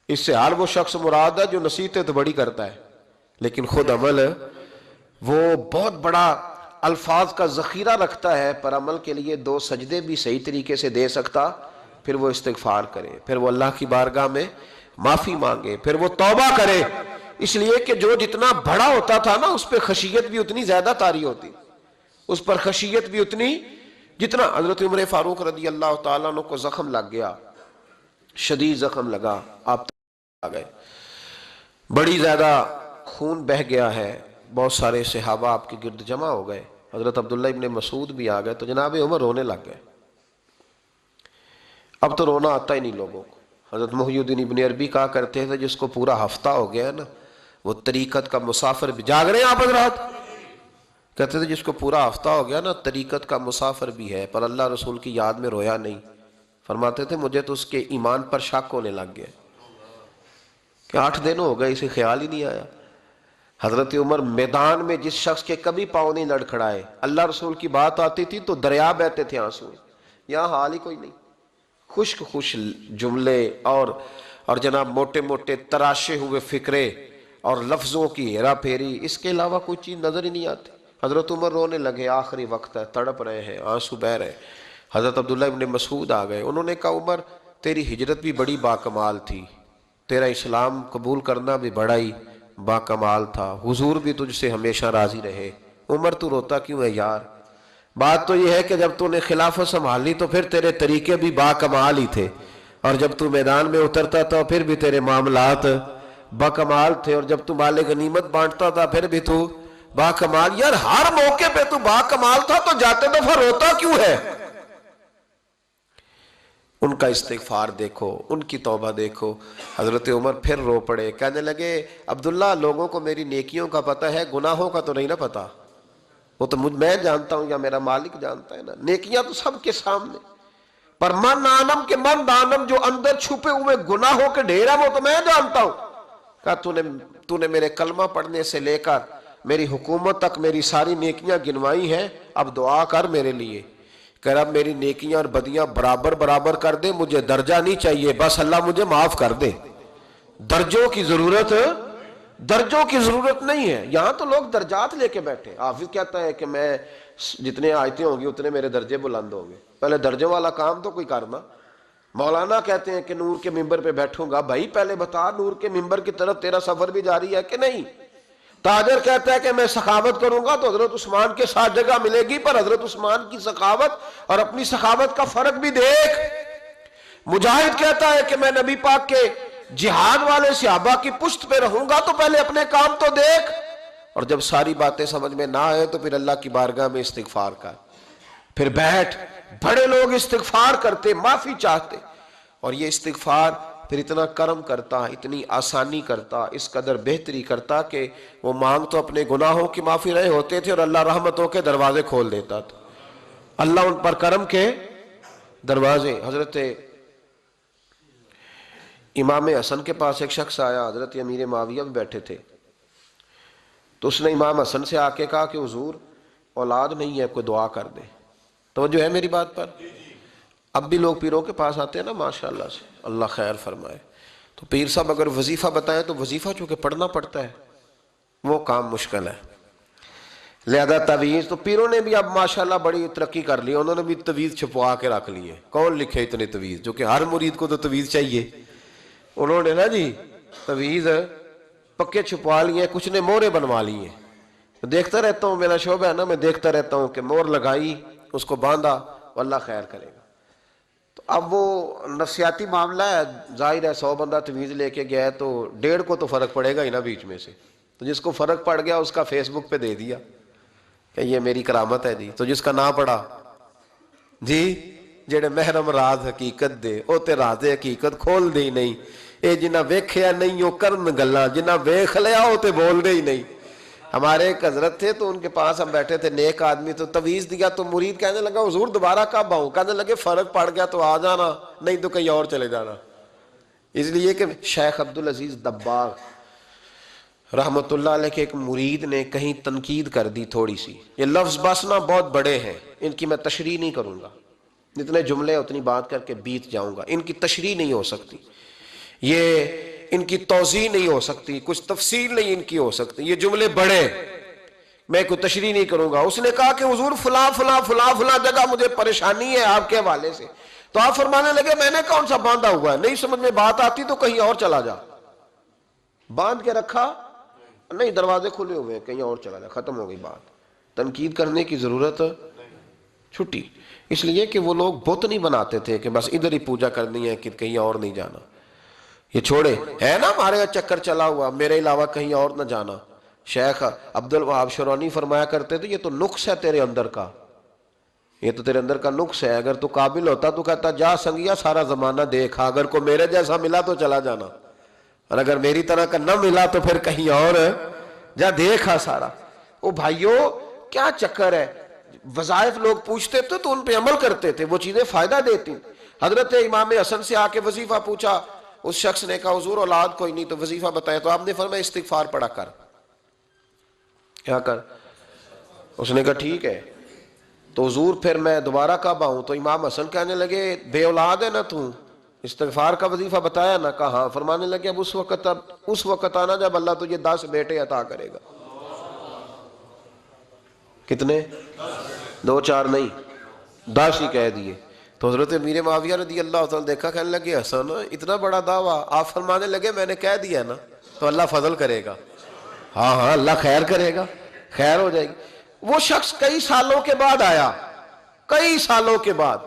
A: اس سے ہر وہ شخص مراد ہے جو نصیحتیں تو بڑی کرتا ہے لیکن خود عمل وہ بہت بڑا الفاظ کا ذخیرہ رکھتا ہے، پر عمل کے لیے 2 سجدے بھی صحیح طریقے سے دے سکتا. پھر وہ استغفار کرے، پھر وہ اللہ کی بارگاہ میں معافی مانگے، پھر وہ توبہ کرے. اس لیے کہ جو جتنا بڑا ہوتا تھا نا اس پہ خشیت بھی اتنی زیادہ طاری ہوتی، اس پر خشیت بھی اتنی جتنا. حضرت عمر فاروق رضی اللہ تعالیٰ عنہ کو زخم لگ گیا، شدید زخم لگا، آپ آ گئے، بڑی زیادہ خون بہ گیا ہے، بہت سارے صحابہ آپ کے گرد جمع ہو گئے، حضرت عبداللہ ابن مسعود بھی آ گئے، تو جناب عمر رونے لگ گئے. اب تو رونا آتا ہی نہیں لوگوں کو. حضرت محی الدین ابن عربی کہا کرتے تھے جس کو پورا ہفتہ ہو گیا نا وہ طریقت کا مسافر بھی. جاگ رہے ہیں آپ حضرات؟ کہتے تھے جس کو پورا ہفتہ ہو گیا نا طریقت کا مسافر بھی ہے پر اللہ رسول کی یاد میں رویا نہیں. فرماتے تھے مجھے تو اس کے ایمان پر شک ہونے لگ گیا کہ 8 دن ہو گئے اسے خیال ہی نہیں آیا. حضرت عمر میدان میں جس شخص کے کبھی پاؤں نہیں لڑکھڑائے، اللہ رسول کی بات آتی تھی تو دریا بہتے تھے آنسو. یہاں حال ہی کوئی نہیں، خشک خوش جملے اور جناب موٹے موٹے تراشے ہوئے فکرے اور لفظوں کی ہیرا پھیری، اس کے علاوہ کوئی چیز نظر ہی نہیں آتی. حضرت عمر رونے لگے، آخری وقت ہے، تڑپ رہے ہیں، آنسو بہ رہے. حضرت عبداللہ ابن مسعود آ گئے، انہوں نے کہا عمر تیری ہجرت بھی بڑی باکمال تھی، تیرا اسلام قبول کرنا بھی بڑا ہی باکمال تھا، حضور بھی تجھ سے ہمیشہ راضی رہے. عمر تو روتا کیوں ہے یار؟ بات تو یہ ہے کہ جب تو نے خلافت سنبھالی تو پھر تیرے طریقے بھی باکمال ہی تھے، اور جب تو میدان میں اترتا تھا پھر بھی تیرے معاملات باکمال تھے، اور جب تو مال غنیمت بانٹتا تھا پھر بھی تو باکمال. یار ہر موقع پہ تو باکمال تھا تو جاتے دفعہ روتا کیوں ہے؟ ان کا استغفار دیکھو، ان کی توبہ دیکھو. حضرت عمر پھر رو پڑے، کہنے لگے عبداللہ لوگوں کو میری نیکیوں کا پتہ ہے، گناہوں کا تو نہیں نا پتہ. وہ تو میں جانتا ہوں یا میرا مالک جانتا ہے نا، نیکیاں تو سب کے سامنے، پر من آنم کے من دانم جو اندر چھپے ہوئے گناہوں کے ڈھیر ہیں وہ تو میں جانتا ہوں. کہا تو نے میرے کلمہ پڑھنے سے لے کر میری حکومت تک میری ساری نیکیاں گنوائی ہیں، اب دعا کر میرے لیے. کہہ رہا میری نیکیاں اور بدیاں برابر برابر کر دے، مجھے درجہ نہیں چاہیے، بس اللہ مجھے معاف کر دے. درجوں کی ضرورت نہیں ہے. یہاں تو لوگ درجات لے کے بیٹھے. حافظ کہتا ہے کہ میں جتنے آیتیں ہوں گی اتنے میرے درجے بلند ہوں گے. پہلے درجوں والا کام تو کوئی کرنا. مولانا کہتے ہیں کہ نور کے ممبر پہ بیٹھوں گا، بھائی پہلے بتا نور کے ممبر کی طرف تیرا سفر بھی جاری ہے کہ نہیں. تاجر کہتا ہے کہ میں سخاوت کروں گا تو حضرت عثمان کے ساتھ جگہ ملے گی، پر حضرت عثمان کی سخاوت اور اپنی سخاوت کا فرق بھی دیکھ. مجاہد کہتا ہے کہ میں نبی پاک کے جہاد والے صحابہ کی پشت پہ رہوں گا تو پہلے اپنے کام تو دیکھ. اور جب ساری باتیں سمجھ میں نہ آئے تو پھر اللہ کی بارگاہ میں استغفار کر، پھر بیٹھ. بڑے لوگ استغفار کرتے، معافی چاہتے، اور یہ استغفار پھر اتنا کرم کرتا، اتنی آسانی کرتا، اس قدر بہتری کرتا کہ وہ مانگ تو اپنے گناہوں کی معافی رہے ہوتے تھے اور اللہ رحمتوں کے دروازے کھول دیتا تھا. اللہ ان پر کرم کے دروازے. حضرت امام حسن کے پاس ایک شخص آیا، حضرت امیر معاویہ بھی بیٹھے تھے، تو اس نے امام حسن سے آ کے کہا کہ حضور اولاد نہیں ہے، کوئی دعا کر دے. توجہ ہے میری بات پر؟ اب بھی لوگ پیروں کے پاس آتے ہیں نا ماشاءاللہ سے، اللہ خیر فرمائے. تو پیر صاحب اگر وظیفہ بتائیں تو وظیفہ چونکہ پڑھنا پڑتا ہے وہ کام مشکل ہے، لہذا تعویذ تو پیروں نے بھی اب ماشاءاللہ بڑی ترقی کر لی، انہوں نے بھی تعویذ چھپوا کے رکھ لیے. کون لکھے اتنے تعویذ، جو کہ ہر مرید کو تو تعویذ چاہیے. انہوں نے نا جی تعویذ پکے چھپوا لیے، کچھ نے مورے بنوا لیے. دیکھتا رہتا ہوں، میرا شعبہ ہے نا، میں دیکھتا رہتا ہوں کہ مور لگائی، اس کو باندھا، اللہ خیر کرے گا. تو اب وہ نفسیاتی معاملہ ہے، ظاہر ہے 100 بندہ تمیز لے کے گیا ہے تو 1.5 کو تو فرق پڑے گا ہی نا بیچ میں سے، تو جس کو فرق پڑ گیا اس کا فیس بک پہ دے دیا کہ یہ میری کرامت ہے جی، تو جس کا نہ پڑا جی جڑے محرم راز حقیقت دے او تے راز حقیقت کھول دے ہی نہیں، اے جنہ ویکھیا نہیں او کرن گلاں، جنہ ویکھ لیا او تے بول دے ہی نہیں۔ ہمارے ایک حضرت تھے تو ان کے پاس ہم بیٹھے تھے، نیک آدمی، تو تویز دیا تو مرید کہنے لگا حضور دوبارہ کب آؤں؟ کہنے لگے فرق پڑ گیا تو آ جانا، نہیں تو کہیں اور چلے جانا۔ اس لیے کہ شیخ عبدالعزیز دباغ رحمت اللہ علیہ کے ایک مرید نے کہیں تنقید کر دی تھوڑی سی، یہ لفظ بسنا بہت بڑے ہیں، ان کی میں تشریح نہیں کروں گا، جتنے جملے اتنی بات کر کے بیت جاؤں گا، ان کی تشریح نہیں ہو سکتی، یہ ان کی توضیح نہیں ہو سکتی، کچھ تفصیل نہیں ان کی ہو سکتی، یہ جملے بڑے، میں کوئی تشریح نہیں کروں گا۔ اس نے کہا کہ حضور فلاں فلاں فلاں فلاں جگہ مجھے پریشانی ہے آپ کے حوالے سے، تو آپ فرمانے لگے میں نے کون سا باندھا ہوا ہے، نہیں سمجھ میں بات آتی تو کہیں اور چلا جا، باندھ کے رکھا نہیں، دروازے کھلے ہوئے ہیں، کہیں اور چلا جا، ختم ہو گئی بات، تنقید کرنے کی ضرورت چھٹی۔ اس لیے کہ وہ لوگ بت نہیں بناتے تھے کہ بس ادھر ہی پوجا کرنی ہے کہ کہیں اور نہیں جانا، یہ چھوڑے ہے نا ہمارے یہاں چکر چلا ہوا میرے علاوہ کہیں اور نہ جانا۔ شیخ عبدالوہاب شرونی فرمایا کرتے تھے یہ تو نقص ہے تیرے اندر کا، یہ تو تیرے اندر کا نقص ہے، اگر تو قابل ہوتا تو کہتا جا سنگیا سارا زمانہ دیکھا، اگر کوئی میرے جیسا ملا تو چلا جانا، اور اگر میری طرح کا نہ ملا تو پھر کہیں اور جا دیکھا سارا۔ او بھائیو کیا چکر ہے، وظائف لوگ پوچھتے تھے تو ان پہ عمل کرتے تھے، وہ چیزیں فائدہ دیتی۔ حضرت امام حسن سے آ کے وظیفہ پوچھا، اس شخص نے کہا حضور اولاد کوئی نہیں تو وظیفہ بتائے، تو آپ نے فرمایا استغفار پڑھا کر، کیا کر؟ اس نے کہا ٹھیک ہے، تو حضور پھر میں دوبارہ کب آؤں؟ تو امام حسن کہنے لگے بے اولاد ہے نا تو استغفار کا وظیفہ بتایا نا؟ کہا ہاں۔ فرمانے لگے اب اس وقت آنا جب اللہ تجھے 10 بیٹے عطا کرے گا۔ کتنے؟ 2 4 نہیں، 10 ہی کہہ دیے۔ تو حضرت امیر معاویہ رضی اللہ تعالیٰ دیکھا، کہنے لگے حسن اتنا بڑا دعویٰ؟ آپ فرمانے لگے میں نے کہہ دیا نا تو اللہ فضل کرے گا، ہاں ہاں اللہ خیر کرے گا، خیر ہو جائے گی۔ وہ شخص کئی سالوں کے بعد آیا، کئی سالوں کے بعد،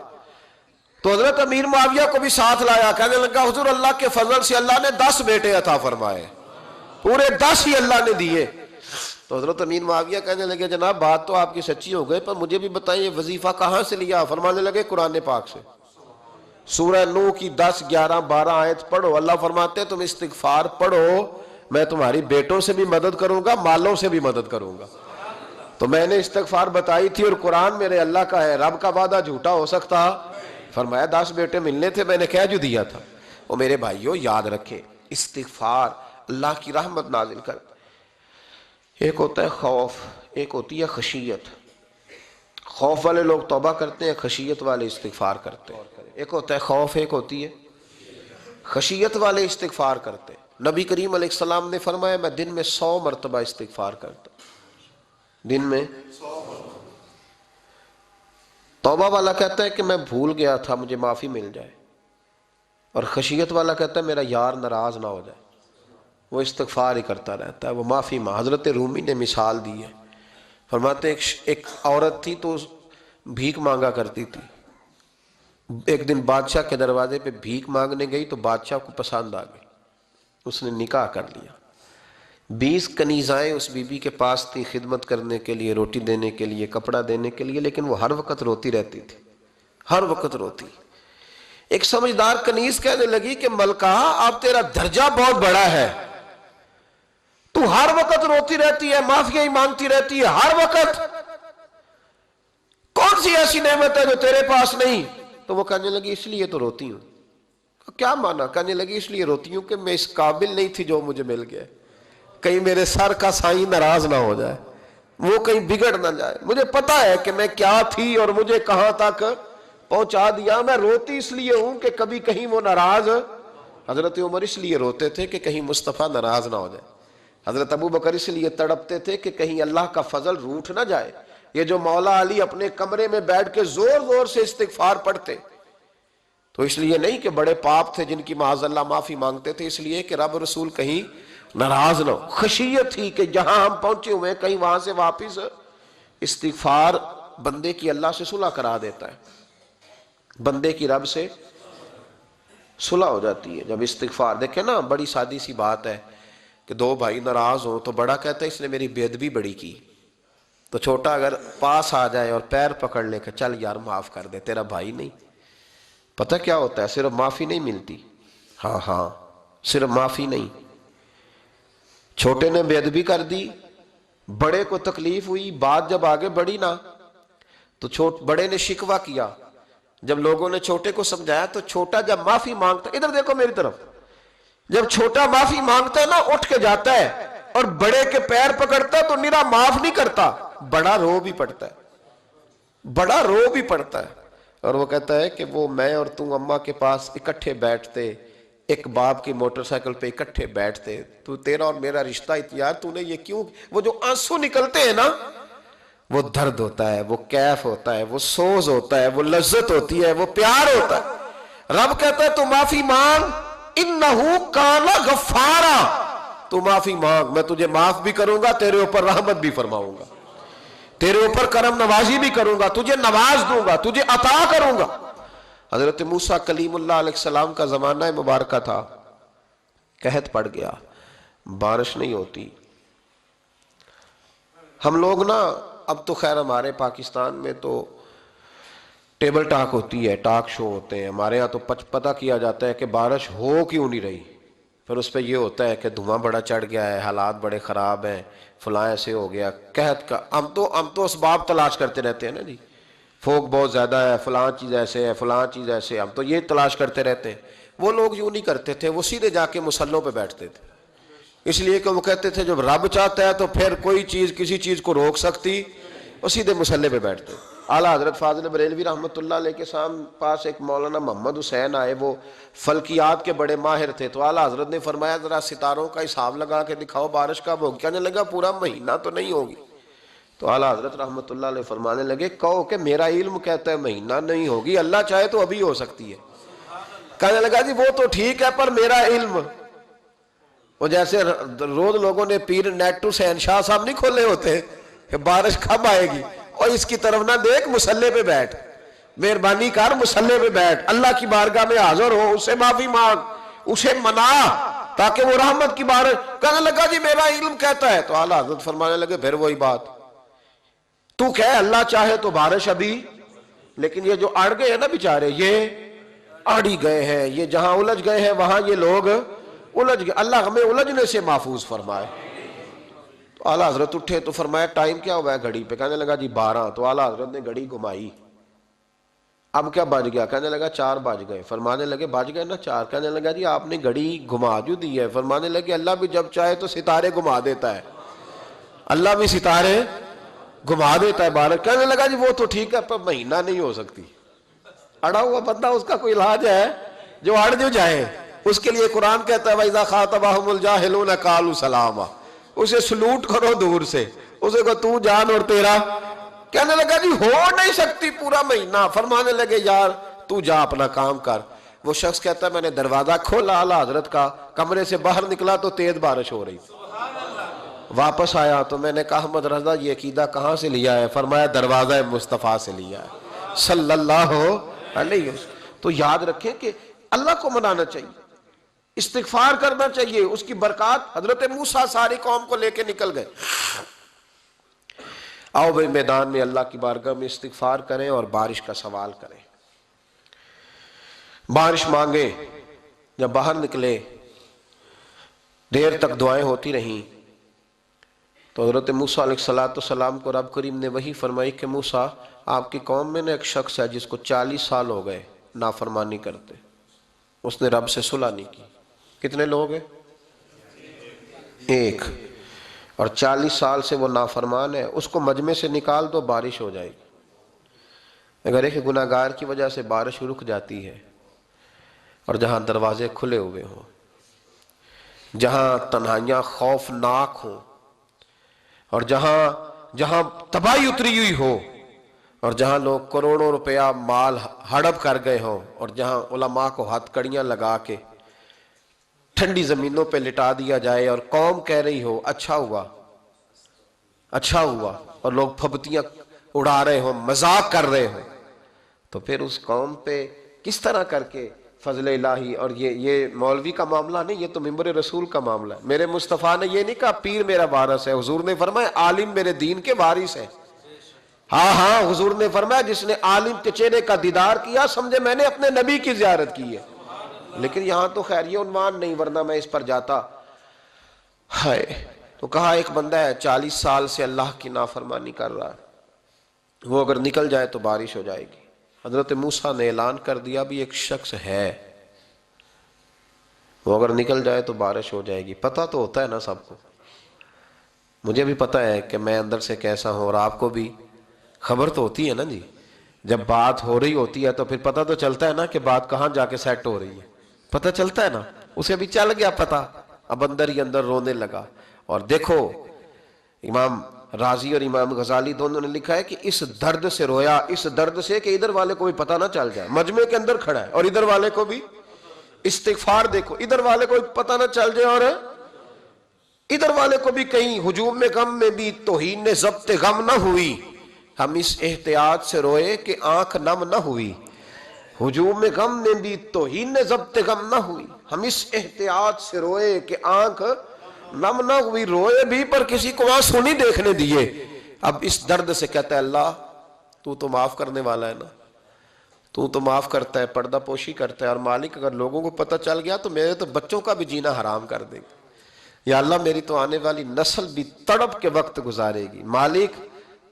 A: تو حضرت امیر معاویہ کو بھی ساتھ لایا، کہنے لگا حضور اللہ کے فضل سے اللہ نے 10 بیٹے عطا فرمائے، پورے 10 ہی اللہ نے دیے۔ تو حضرت امیر معاویہ کہنے لگے جناب بات تو آپ کی سچی ہو گئی، پر مجھے بھی بتائیں یہ وظیفہ کہاں سے لیا؟ فرمانے لگے قرآن پاک سے، سورہ نوح کی 10 11 12 آیت پڑھو، اللہ فرماتے ہیں تم استغفار پڑھو میں تمہاری بیٹوں سے بھی مدد کروں گا، مالوں سے بھی مدد کروں گا۔ تو میں نے استغفار بتائی تھی اور قرآن میرے اللہ کا ہے، رب کا وعدہ جھوٹا ہو سکتا؟ فرمایا 10 بیٹے ملنے تھے، میں نے کہہ جو دیا تھا۔ وہ میرے بھائیوں یاد رکھیں استغفار اللہ کی رحمت نازل کر، ایک ہوتا ہے خوف، ایک ہوتی ہے خشیت۔ خوف والے لوگ توبہ کرتے ہیں، خشیت والے استغفار کرتے ہیں۔ ایک ہوتا ہے خوف، ایک ہوتی ہے خشیت والے استغفار کرتے ہیں۔ نبی کریم علیہ السلام نے فرمایا میں دن میں 100 مرتبہ استغفار کرتا ہوں، دن میں۔ توبہ والا کہتا ہے کہ میں بھول گیا تھا مجھے معافی مل جائے، اور خشیت والا کہتا ہے میرا یار ناراض نہ ہو جائے، وہ استغفار ہی کرتا رہتا ہے، وہ معافی ماں۔ حضرت رومی نے مثال دی ہے، فرماتے ایک عورت تھی تو بھیک مانگا کرتی تھی، ایک دن بادشاہ کے دروازے پہ بھیک مانگنے گئی تو بادشاہ کو پسند آ گئی، اس نے نکاح کر لیا۔ 20 کنیزائیں اس بی بی کے پاس تھی خدمت کرنے کے لیے، روٹی دینے کے لیے، کپڑا دینے کے لیے، لیکن وہ ہر وقت روتی رہتی تھی، ہر وقت روتی۔ ایک سمجھدار کنیز کہنے لگی کہ ملکہ اب تیرا درجہ بہت بڑا ہے، تو ہر وقت روتی رہتی ہے، معافیاں ہی مانگتی رہتی ہے ہر وقت، کون سی ایسی نعمت ہے جو تیرے پاس نہیں؟ تو وہ کہنے لگی اس لیے تو روتی ہوں۔ کیا مانا؟ کہنے لگی اس لیے روتی ہوں کہ میں اس قابل نہیں تھی جو مجھے مل گیا، کہیں میرے سر کا سائیں ناراض نہ ہو جائے، وہ کہیں بگڑ نہ جائے، مجھے پتا ہے کہ میں کیا تھی اور مجھے کہاں تک پہنچا دیا، میں روتی اس لیے ہوں کہ کبھی کہیں وہ ناراض۔ حضرت عمر اس لیے روتے تھے کہ کہیں مصطفیٰ ناراض نہ ہو جائے، حضرت ابو بکر اس لیے تڑپتے تھے کہ کہیں اللہ کا فضل روٹھ نہ جائے۔ یہ جو مولا علی اپنے کمرے میں بیٹھ کے زور زور سے استغفار پڑھتے تو اس لیے نہیں کہ بڑے پاپ تھے جن کی معاذ اللہ معافی مانگتے تھے، اس لیے کہ رب رسول کہیں ناراض نہ ہو۔ خشیت تھی کہ جہاں ہم پہنچے ہوئے کہیں وہاں سے واپس، استغفار بندے کی اللہ سے صلح کرا دیتا ہے۔ بندے کی رب سے صلح ہو جاتی ہے جب استغفار. دیکھیں نا بڑی سادی سی بات ہے کہ دو بھائی ناراض ہوں تو بڑا کہتا ہے اس نے میری بے ادبی بڑی کی، تو چھوٹا اگر پاس آ جائے اور پیر پکڑ لے کہ چل یار معاف کر دے، تیرا بھائی نہیں. پتہ کیا ہوتا ہے؟ صرف معافی نہیں ملتی. ہاں صرف معافی نہیں. چھوٹے نے بے ادبی کر دی، بڑے کو تکلیف ہوئی، بات جب آگے بڑھی نا تو بڑے نے شکوہ کیا. جب لوگوں نے چھوٹے کو سمجھایا تو چھوٹا جب معافی مانگتا، ادھر دیکھو میری طرف، جب چھوٹا معافی مانگتا ہے نا اٹھ کے جاتا ہے اور بڑے کے پیر پکڑتا ہے تو نرا معاف نہیں کرتا، بڑا رو بھی پڑتا ہے، بڑا رو بھی پڑتا ہے. اور وہ کہتا ہے کہ وہ میں اور تم اماں کے پاس اکٹھے بیٹھتے، ایک باپ کی موٹر سائیکل پہ اکٹھے بیٹھتے، تو تیرا اور میرا رشتہ یار تو نے یہ کیوں؟ وہ جو آنسو نکلتے ہیں نا وہ درد ہوتا ہے، وہ کیف ہوتا ہے، وہ سوز ہوتا ہے، وہ لذت ہوتی ہے، وہ پیار ہوتا ہے. رب کہتا ہے تو معافی مانگ، انہو کان غفارا، تو معافی مانگ، میں تجھے معاف بھی کروں گا، تیرے اوپر رحمت بھی فرماؤں گا، تیرے اوپر کرم نوازی بھی کروں گا، تجھے نواز دوں گا، تجھے عطا کروں گا. حضرت موسیٰ کلیم اللہ علیہ السلام کا زمانہ مبارکہ تھا، قحط پڑ گیا، بارش نہیں ہوتی. ہم لوگ نا اب تو خیر ہمارے پاکستان میں تو ٹیبل ٹاک ہوتی ہے، ٹاک شو ہوتے ہیں، ہمارے ہاں تو پتہ کیا جاتا ہے کہ بارش ہو کیوں نہیں رہی، پھر اس پہ یہ ہوتا ہے کہ دھواں بڑا چڑھ گیا ہے، حالات بڑے خراب ہیں، فلاں ایسے ہو گیا، قحط کا. ہم تو اسباب تلاش کرتے رہتے ہیں نا جی، فوگ بہت زیادہ ہے، فلاں چیز ایسے ہے، فلاں چیز ایسے ہے، ہم تو یہ تلاش کرتے رہتے ہیں. وہ لوگ یوں نہیں کرتے تھے، وہ سیدھے جا کے مصلوں پہ بیٹھتے تھے، اس لیے کہ وہ کہتے تھے جب رب چاہتا ہے تو پھر کوئی چیز کسی چیز کو روک سکتی، وہ سیدھے مصلے پہ بیٹھتے. اعلیٰ حضرت فاضل بریلوی رحمۃ اللہ علیہ کے پاس ایک مولانا محمد حسین آئے، وہ فلکیات کے بڑے ماہر تھے، تو اعلیٰ حضرت نے فرمایا ذرا ستاروں کا حساب لگا کے دکھاؤ بارش کب ہوگی. کہنے لگا پورا مہینہ تو نہیں ہوگی. تو اعلیٰ حضرت رحمۃ اللہ علیہ فرمانے لگے کہو کہ میرا علم کہتا ہے مہینہ نہیں ہوگی، اللہ چاہے تو ابھی ہو سکتی ہے. کہنے لگا جی وہ تو ٹھیک ہے پر میرا علم، وہ جیسے روز لوگوں نے پیر نیٹو شہنشاہ صاحب نہیں کھولے ہوتے کہ بارش کب آئے گی، اور اس کی طرف نہ دیکھ، مصلے پہ بیٹھ، مہربانی کر مصلے پہ بیٹھ، اللہ کی بارگاہ میں حاضر ہو، اسے معافی مانگ، اسے منا تاکہ وہ رحمت کی بارش. کہنے لگا جی میرا علم کہتا ہے. تو اعلیٰ حضرت فرمانے لگے پھر وہی بات، تو کہے اللہ چاہے تو بارش ابھی، لیکن یہ جو اڑ گئے ہیں نا بیچارے، یہ اڑی گئے ہیں، یہ جہاں الجھ گئے ہیں وہاں یہ لوگ الجھ گئے، اللہ ہمیں الجھنے سے محفوظ فرمائے. تو اعلیٰ حضرت اٹھے تو فرمایا ٹائم کیا ہوا ہے گھڑی پہ؟ کہنے لگا جی 12. تو اعلیٰ حضرت نے گھڑی گھمائی، اب کیا بج گیا؟ کہنے لگا 4 بج گئے. فرمانے لگے بج گئے نا 4. کہنے لگا جی آپ نے گھڑی گھما جو دی ہے. فرمانے لگے اللہ بھی جب چاہے تو ستارے گھما دیتا ہے، اللہ بھی ستارے گھما دیتا ہے بارش. کہنے لگا جی وہ تو ٹھیک ہے پر مہینہ نہیں ہو سکتی. اڑا ہوا بندہ اس کا کوئی علاج ہے جو اڑ جو جائے، اس کے لیے قرآن کہتا ہے وَإِذَا خَاطَبَهُمُ الْجَاهِلُونَ قَالُوا سَلَامًا، اسے سلوٹ کرو دور سے، اسے کو تو جان اور تیرا. کہنے لگا جی ہو نہیں سکتی پورا مہینہ. فرمانے لگے یار تو جا اپنا کام کر. وہ شخص کہتا ہے میں نے دروازہ کھولا اعلیٰ حضرت کا، کمرے سے باہر نکلا تو تیز بارش ہو رہی. واپس آیا تو میں نے کہا احمد رضا یہ عقیدہ کہاں سے لیا ہے؟ فرمایا دروازہ مصطفیٰ سے لیا ہے صلی اللہ علیہ وسلم. تو یاد رکھیں کہ اللہ کو منانا چاہیے، استغفار کرنا چاہیے، اس کی برکات. حضرت موسیٰ ساری قوم کو لے کے نکل گئے. آؤ بھائی میدان میں اللہ کی بارگاہ میں استغفار کریں اور بارش کا سوال کریں، بارش مانگے. جب باہر نکلے دیر تک دعائیں ہوتی رہیں تو حضرت موسیٰ علیہ السلام کو رب کریم نے وحی فرمائی کہ موسیٰ آپ کی قوم میں نے ایک شخص ہے جس کو 40 سال ہو گئے نافرمانی کرتے، اس نے رب سے صلح نہیں کی. کتنے لوگ ہیں؟ ایک. اور 40 سال سے وہ نافرمان ہے، اس کو مجمع سے نکال دو بارش ہو جائے گی. اگر ایک گناہگار کی وجہ سے بارش رک جاتی ہے اور جہاں دروازے کھلے ہوئے ہوں، جہاں تنہائیاں خوفناک ہوں، اور جہاں تباہی اتری ہوئی ہو، اور جہاں لوگ کروڑوں روپیہ مال ہڑپ کر گئے ہوں، اور جہاں علماء کو ہاتھ کڑیاں لگا کے ٹھنڈی زمینوں پہ لٹا دیا جائے اور قوم کہہ رہی ہو اچھا ہوا اچھا ہوا، اور لوگ پھبتیاں اڑا رہے ہوں، مذاق کر رہے ہوں، تو پھر اس قوم پہ کس طرح کر کے فضل الہی، اور یہ مولوی کا معاملہ نہیں، یہ تو ممبر رسول کا معاملہ ہے۔ میرے مصطفیٰ نے یہ نہیں کہا پیر میرا وارث ہے، حضور نے فرمایا عالم میرے دین کے وارث ہے۔ ہاں ہاں، حضور نے فرمایا جس نے عالم کے چہرے کا دیدار کیا سمجھے میں نے اپنے نبی کی زیارت کی ہے۔ لیکن یہاں تو خیر یہ عنوان نہیں، ورنہ میں اس پر جاتا۔ ہائے، تو کہا ایک بندہ ہے 40 سال سے اللہ کی نافرمانی کر رہا ہے، وہ اگر نکل جائے تو بارش ہو جائے گی۔ حضرت موسیٰ نے اعلان کر دیا بھی ایک شخص ہے، وہ اگر نکل جائے تو بارش ہو جائے گی۔ پتہ تو ہوتا ہے نا سب کو، مجھے بھی پتہ ہے کہ میں اندر سے کیسا ہوں، اور آپ کو بھی خبر تو ہوتی ہے نا جی۔ جب بات ہو رہی ہوتی ہے تو پھر پتہ تو چلتا ہے نا کہ بات کہاں جا کے سیٹ ہو رہی ہے، پتہ چلتا ہے نا۔ اسے بھی چل گیا پتہ، اب اندر ہی اندر رونے لگا۔ اور دیکھو امام رازی اور امام غزالی دونوں نے لکھا ہے کہ اس درد سے رویا، اس درد سے کہ ادھر والے کو بھی پتہ نہ چل جائے، مجمع کے اندر کھڑا ہے اور ادھر والے کو بھی استغفار، دیکھو ادھر والے کو بھی پتہ نہ چل جائے اور ادھر والے کو بھی کہیں ہجوم میں غم میں بھی توہین نے ضبط غم نہ ہوئی۔ ہم اس احتیاط سے روئے کہ آنکھ نم نہ ہوئی، ہجوم میں غم میں بھی توہین نے ضبط غم نہ ہوئی۔ ہم اس احتیاط سے روئے کہ آنکھ نم نہ ہوئی، روئے بھی پر کسی کو آنسو نہیں دیکھنے دیے۔ اب اس درد سے کہتا ہے اللہ تو معاف کرنے والا ہے نا، تو معاف کرتا ہے، پردہ پوشی کرتا ہے، اور مالک اگر لوگوں کو پتہ چل گیا تو میرے تو بچوں کا بھی جینا حرام کر دے گا، یا اللہ میری تو آنے والی نسل بھی تڑپ کے وقت گزارے گی۔ مالک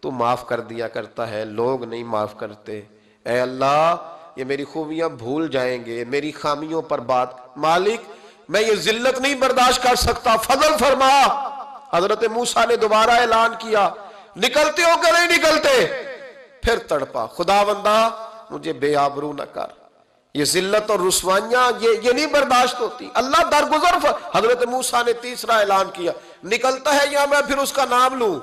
A: تو معاف کر دیا کرتا ہے، لوگ نہیں معاف کرتے۔ اے اللہ یہ میری خوبیاں بھول جائیں گے، میری خامیوں پر بات، مالک میں یہ ذلت نہیں برداشت کر سکتا، فضل فرما۔ حضرت موسیٰ نے دوبارہ اعلان کیا نکلتے ہو کہ نہیں نکلتے؟ پھر تڑپا خداوندہ مجھے بے آبرو نہ کر، یہ ذلت اور رسوائیاں یہ نہیں برداشت ہوتی، اللہ درگزر۔ حضرت موسیٰ نے تیسرا اعلان کیا نکلتا ہے یا میں پھر اس کا نام لوں،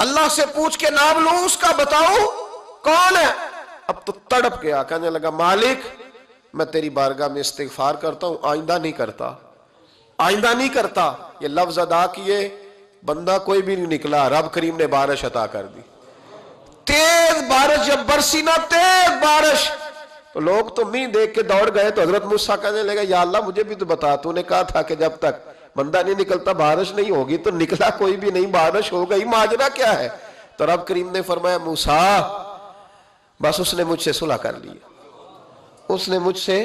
A: اللہ سے پوچھ کے نام لوں اس کا، بتاؤ کون ہے؟ اب تو تڑپ گیا، کہنے لگا مالک میں تیری بارگاہ میں استغفار کرتا ہوں، آئندہ نہیں کرتا، آئندہ نہیں کرتا۔ یہ لفظ ادا کیے، بندہ کوئی بھی نہیں نکلا، رب کریم نے بارش عطا کر دی، تیز بارش جب برسی نا، تیز بارش، تو لوگ تو نہیں دیکھ کے دوڑ گئے۔ تو حضرت موسیٰ کہنے لگا یا اللہ مجھے بھی تو بتا، تو نے کہا تھا کہ جب تک بندہ نہیں نکلتا بارش نہیں ہوگی، تو نکلا کوئی بھی نہیں، بارش ہو گئی، ماجرا کیا ہے؟ تو رب کریم نے فرمایا موسیٰ بس اس نے مجھ سے صلح کر لی، اس نے مجھ سے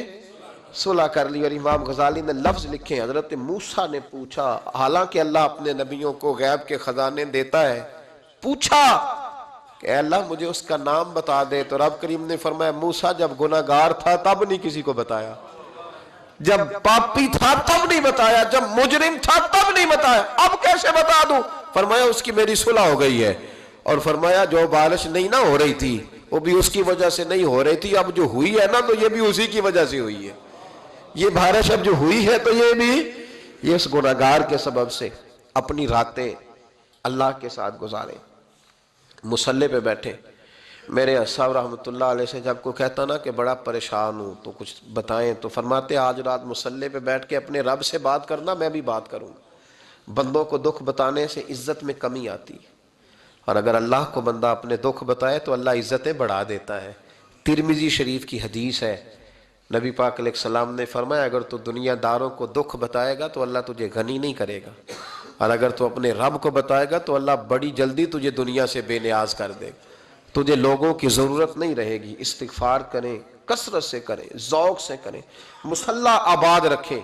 A: صلح کر لی۔ اور امام غزالی نے لفظ لکھے، حضرت موسیٰ نے پوچھا، حالانکہ اللہ اپنے نبیوں کو غیب کے خزانے دیتا ہے، پوچھا کہ اے اللہ مجھے اس کا نام بتا دے۔ تو رب کریم نے فرمایا موسیٰ جب گناہ گار تھا تب نہیں کسی کو بتایا، جب پاپی تھا تب نہیں بتایا، جب مجرم تھا تب نہیں بتایا، اب کیسے بتا دوں؟ فرمایا اس کی میری صلح ہو گئی ہے، اور فرمایا جو بارش نہیں نہ ہو رہی تھی وہ بھی اس کی وجہ سے نہیں ہو رہی تھی، اب جو ہوئی ہے نا تو یہ بھی اسی کی وجہ سے ہوئی ہے، یہ بارش اب جو ہوئی ہے تو یہ بھی یہ اس گناہگار کے سبب سے۔ اپنی راتیں اللہ کے ساتھ گزارے، مصلی پہ بیٹھے۔ میرے صاحب رحمۃ اللہ علیہ سے جب کوئی کہتا نا کہ بڑا پریشان ہوں تو کچھ بتائیں، تو فرماتے آج رات مصلی پہ بیٹھ کے اپنے رب سے بات کرنا، میں بھی بات کروں گا۔ بندوں کو دکھ بتانے سے عزت میں کمی آتی ہے، اور اگر اللہ کو بندہ اپنے دکھ بتائے تو اللہ عزتیں بڑھا دیتا ہے۔ ترمذی شریف کی حدیث ہے، نبی پاک علیہ السلام نے فرمایا اگر تو دنیا داروں کو دکھ بتائے گا تو اللہ تجھے غنی نہیں کرے گا، اور اگر تو اپنے رب کو بتائے گا تو اللہ بڑی جلدی تجھے دنیا سے بے نیاز کر دے گا، تجھے لوگوں کی ضرورت نہیں رہے گی۔ استغفار کریں، کثرت سے کریں، ذوق سے کریں، مصلی آباد رکھیں،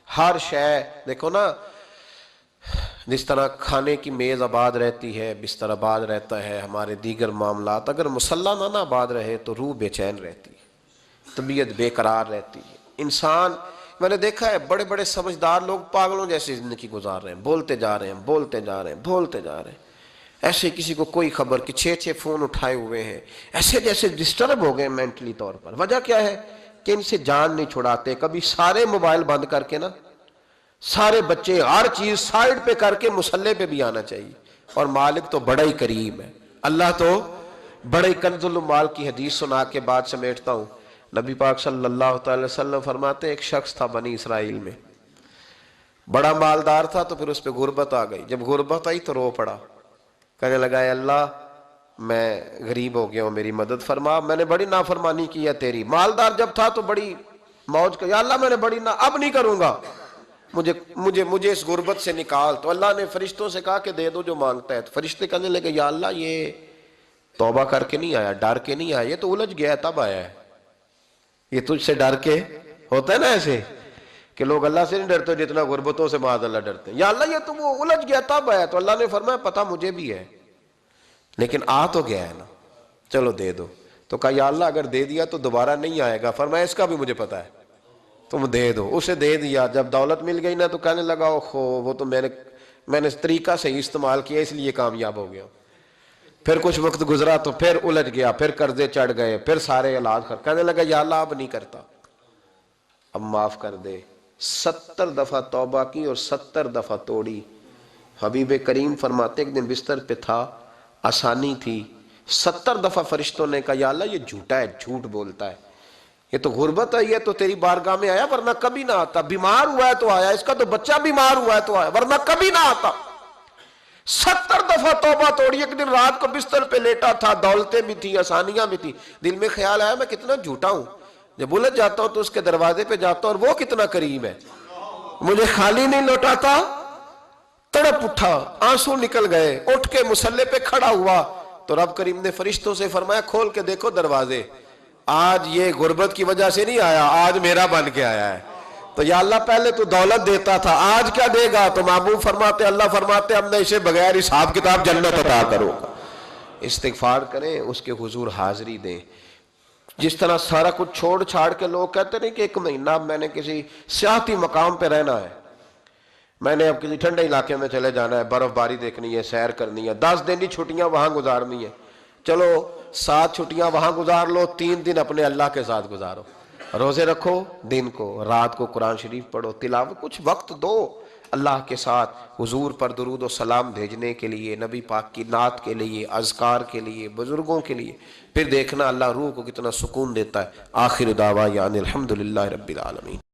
A: ہر شے دیکھو نا، جس طرح کھانے کی میز آباد رہتی ہے، بستر آباد رہتا ہے، ہمارے دیگر معاملات، اگر مصلی نہ آباد رہے تو روح بے چین رہتی ہے، طبیعت بے قرار رہتی ہے۔ انسان میں نے دیکھا ہے بڑے بڑے سمجھدار لوگ پاگلوں جیسی زندگی گزار رہے ہیں، بولتے جا رہے ہیں، بولتے جا رہے ہیں، بولتے جا رہے ہیں، ایسے کسی کو کوئی خبر کہ 6 فون اٹھائے ہوئے ہیں، ایسے جیسے ڈسٹرب ہو گئے مینٹلی طور پر۔ وجہ کیا ہے کہ ان سے جان نہیں چھڑاتے۔ کبھی سارے موبائل بند کر کے نا، سارے بچے ہر چیز سائیڈ پہ کر کے مصلی پہ بھی آنا چاہیے، اور مالک تو بڑا ہی کریم ہے، اللہ تو بڑا ہی کنز المال کی حدیث سنا کے بعد سمیٹتا ہوں۔ نبی پاک صلی اللہ تعالی وسلم فرماتے ہیں ایک شخص تھا بنی اسرائیل میں، بڑا مالدار تھا، تو پھر اس پہ غربت آ گئی، جب غربت آئی تو رو پڑا، کہنے لگا اے اللہ میں غریب ہو گیا ہوں میری مدد فرما، میں نے بڑی نافرمانی کی ہے تیری، مالدار جب تھا تو بڑی موج کا، یا اللہ میں نے بڑی اب نہیں کروں گا، مجھے اس غربت سے نکال۔ تو اللہ نے فرشتوں سے کہا کہ دے دو جو مانگتا ہے۔ تو فرشتے کہنے لگے یا اللہ یہ توبہ کر کے نہیں آیا، ڈر کے نہیں آیا، یہ تو الجھ گیا تب آیا ہے، یہ تجھ سے ڈر کے ہوتا ہے نا ایسے کہ لوگ اللہ سے نہیں ڈرتے جتنا غربتوں سے معاذ اللہ ڈرتے ہیں، یا اللہ یہ تو وہ الجھ گیا تب آیا۔ تو اللہ نے فرمایا پتہ مجھے بھی ہے لیکن آ تو گیا ہے نا، چلو دے دو۔ تو کہا یا اللہ اگر دے دیا تو دوبارہ نہیں آئے گا، فرمایا اس کا بھی مجھے پتا ہے، تم دے دو۔ اسے دے دیا، جب دولت مل گئی نا تو کہنے لگا اوہو وہ تو میں نے اس طریقہ سے ہی استعمال کیا اس لیے کامیاب ہو گیا۔ پھر کچھ وقت گزرا تو پھر الجھ گیا، پھر قرضے چڑھ گئے، پھر سارے علاج کہنے لگا یا اللہ اب نہیں کرتا، اب معاف کر دے۔ 70 دفعہ توبہ کی اور 70 دفعہ توڑی۔ حبیب کریم فرماتے ایک دن بستر پہ تھا، آسانی تھی، 70 دفعہ فرشتوں نے کہا یا اللہ یہ جھوٹا ہے، جھوٹ بولتا ہے، یہ تو غربت آئی ہے تو تیری بارگاہ میں آیا ورنہ کبھی نہ آتا، بیمار ہوا ہے تو آیا، اس کا تو بچہ بیمار ہوا ہے تو آیا ورنہ کبھی نہ آتا۔ 70 دفعہ توبہ توڑی۔ ایک دن رات کو بستر پہ لیٹا تھا، دولتیں بھی تھی، آسانیاں بھی تھی، دل میں خیال آیا میں کتنا جھوٹا ہوں، جب الجھ جاتا ہوں تو اس کے دروازے پہ جاتا ہوں اور وہ کتنا کریم ہے، مجھے خالی نہیں لوٹاتا۔ تڑپ اٹھا، آنسو نکل گئے، اٹھ کے مصلے پہ کھڑا ہوا تو رب کریم نے فرشتوں سے فرمایا کھول کے دیکھو دروازے، آج یہ غربت کی وجہ سے نہیں آیا، آج میرا بن کے آیا ہے۔ تو یا اللہ پہلے تو دولت دیتا تھا، آج کیا دے گا؟ تو محبوب فرماتے اللہ فرماتے ہم نے اسے بغیر حساب کتاب جنت عطا کروں گا۔ استغفار کریں، اس کے حضور حاضری دیں۔ جس طرح سارا کچھ چھوڑ چھاڑ کے لوگ کہتے نہیں کہ 1 مہینہ میں نے کسی سیاحتی مقام پہ رہنا ہے، میں نے اب کسی ٹھنڈے علاقے میں چلے جانا ہے، برف باری دیکھنی ہے، سیر کرنی ہے، 10 دن کی چھٹیاں وہاں گزارنی ہے، چلو 7 چھٹیاں وہاں گزار لو، 3 دن اپنے اللہ کے ساتھ گزارو، روزے رکھو، دن کو رات کو قرآن شریف پڑھو، تلاوت، کچھ وقت دو اللہ کے ساتھ حضور پر درود و سلام بھیجنے کے لیے، نبی پاک کی نعت کے لیے، اذکار کے لیے، بزرگوں کے لیے، پھر دیکھنا اللہ روح کو کتنا سکون دیتا ہے۔ آخر دعوانا الحمدللہ رب العالمین۔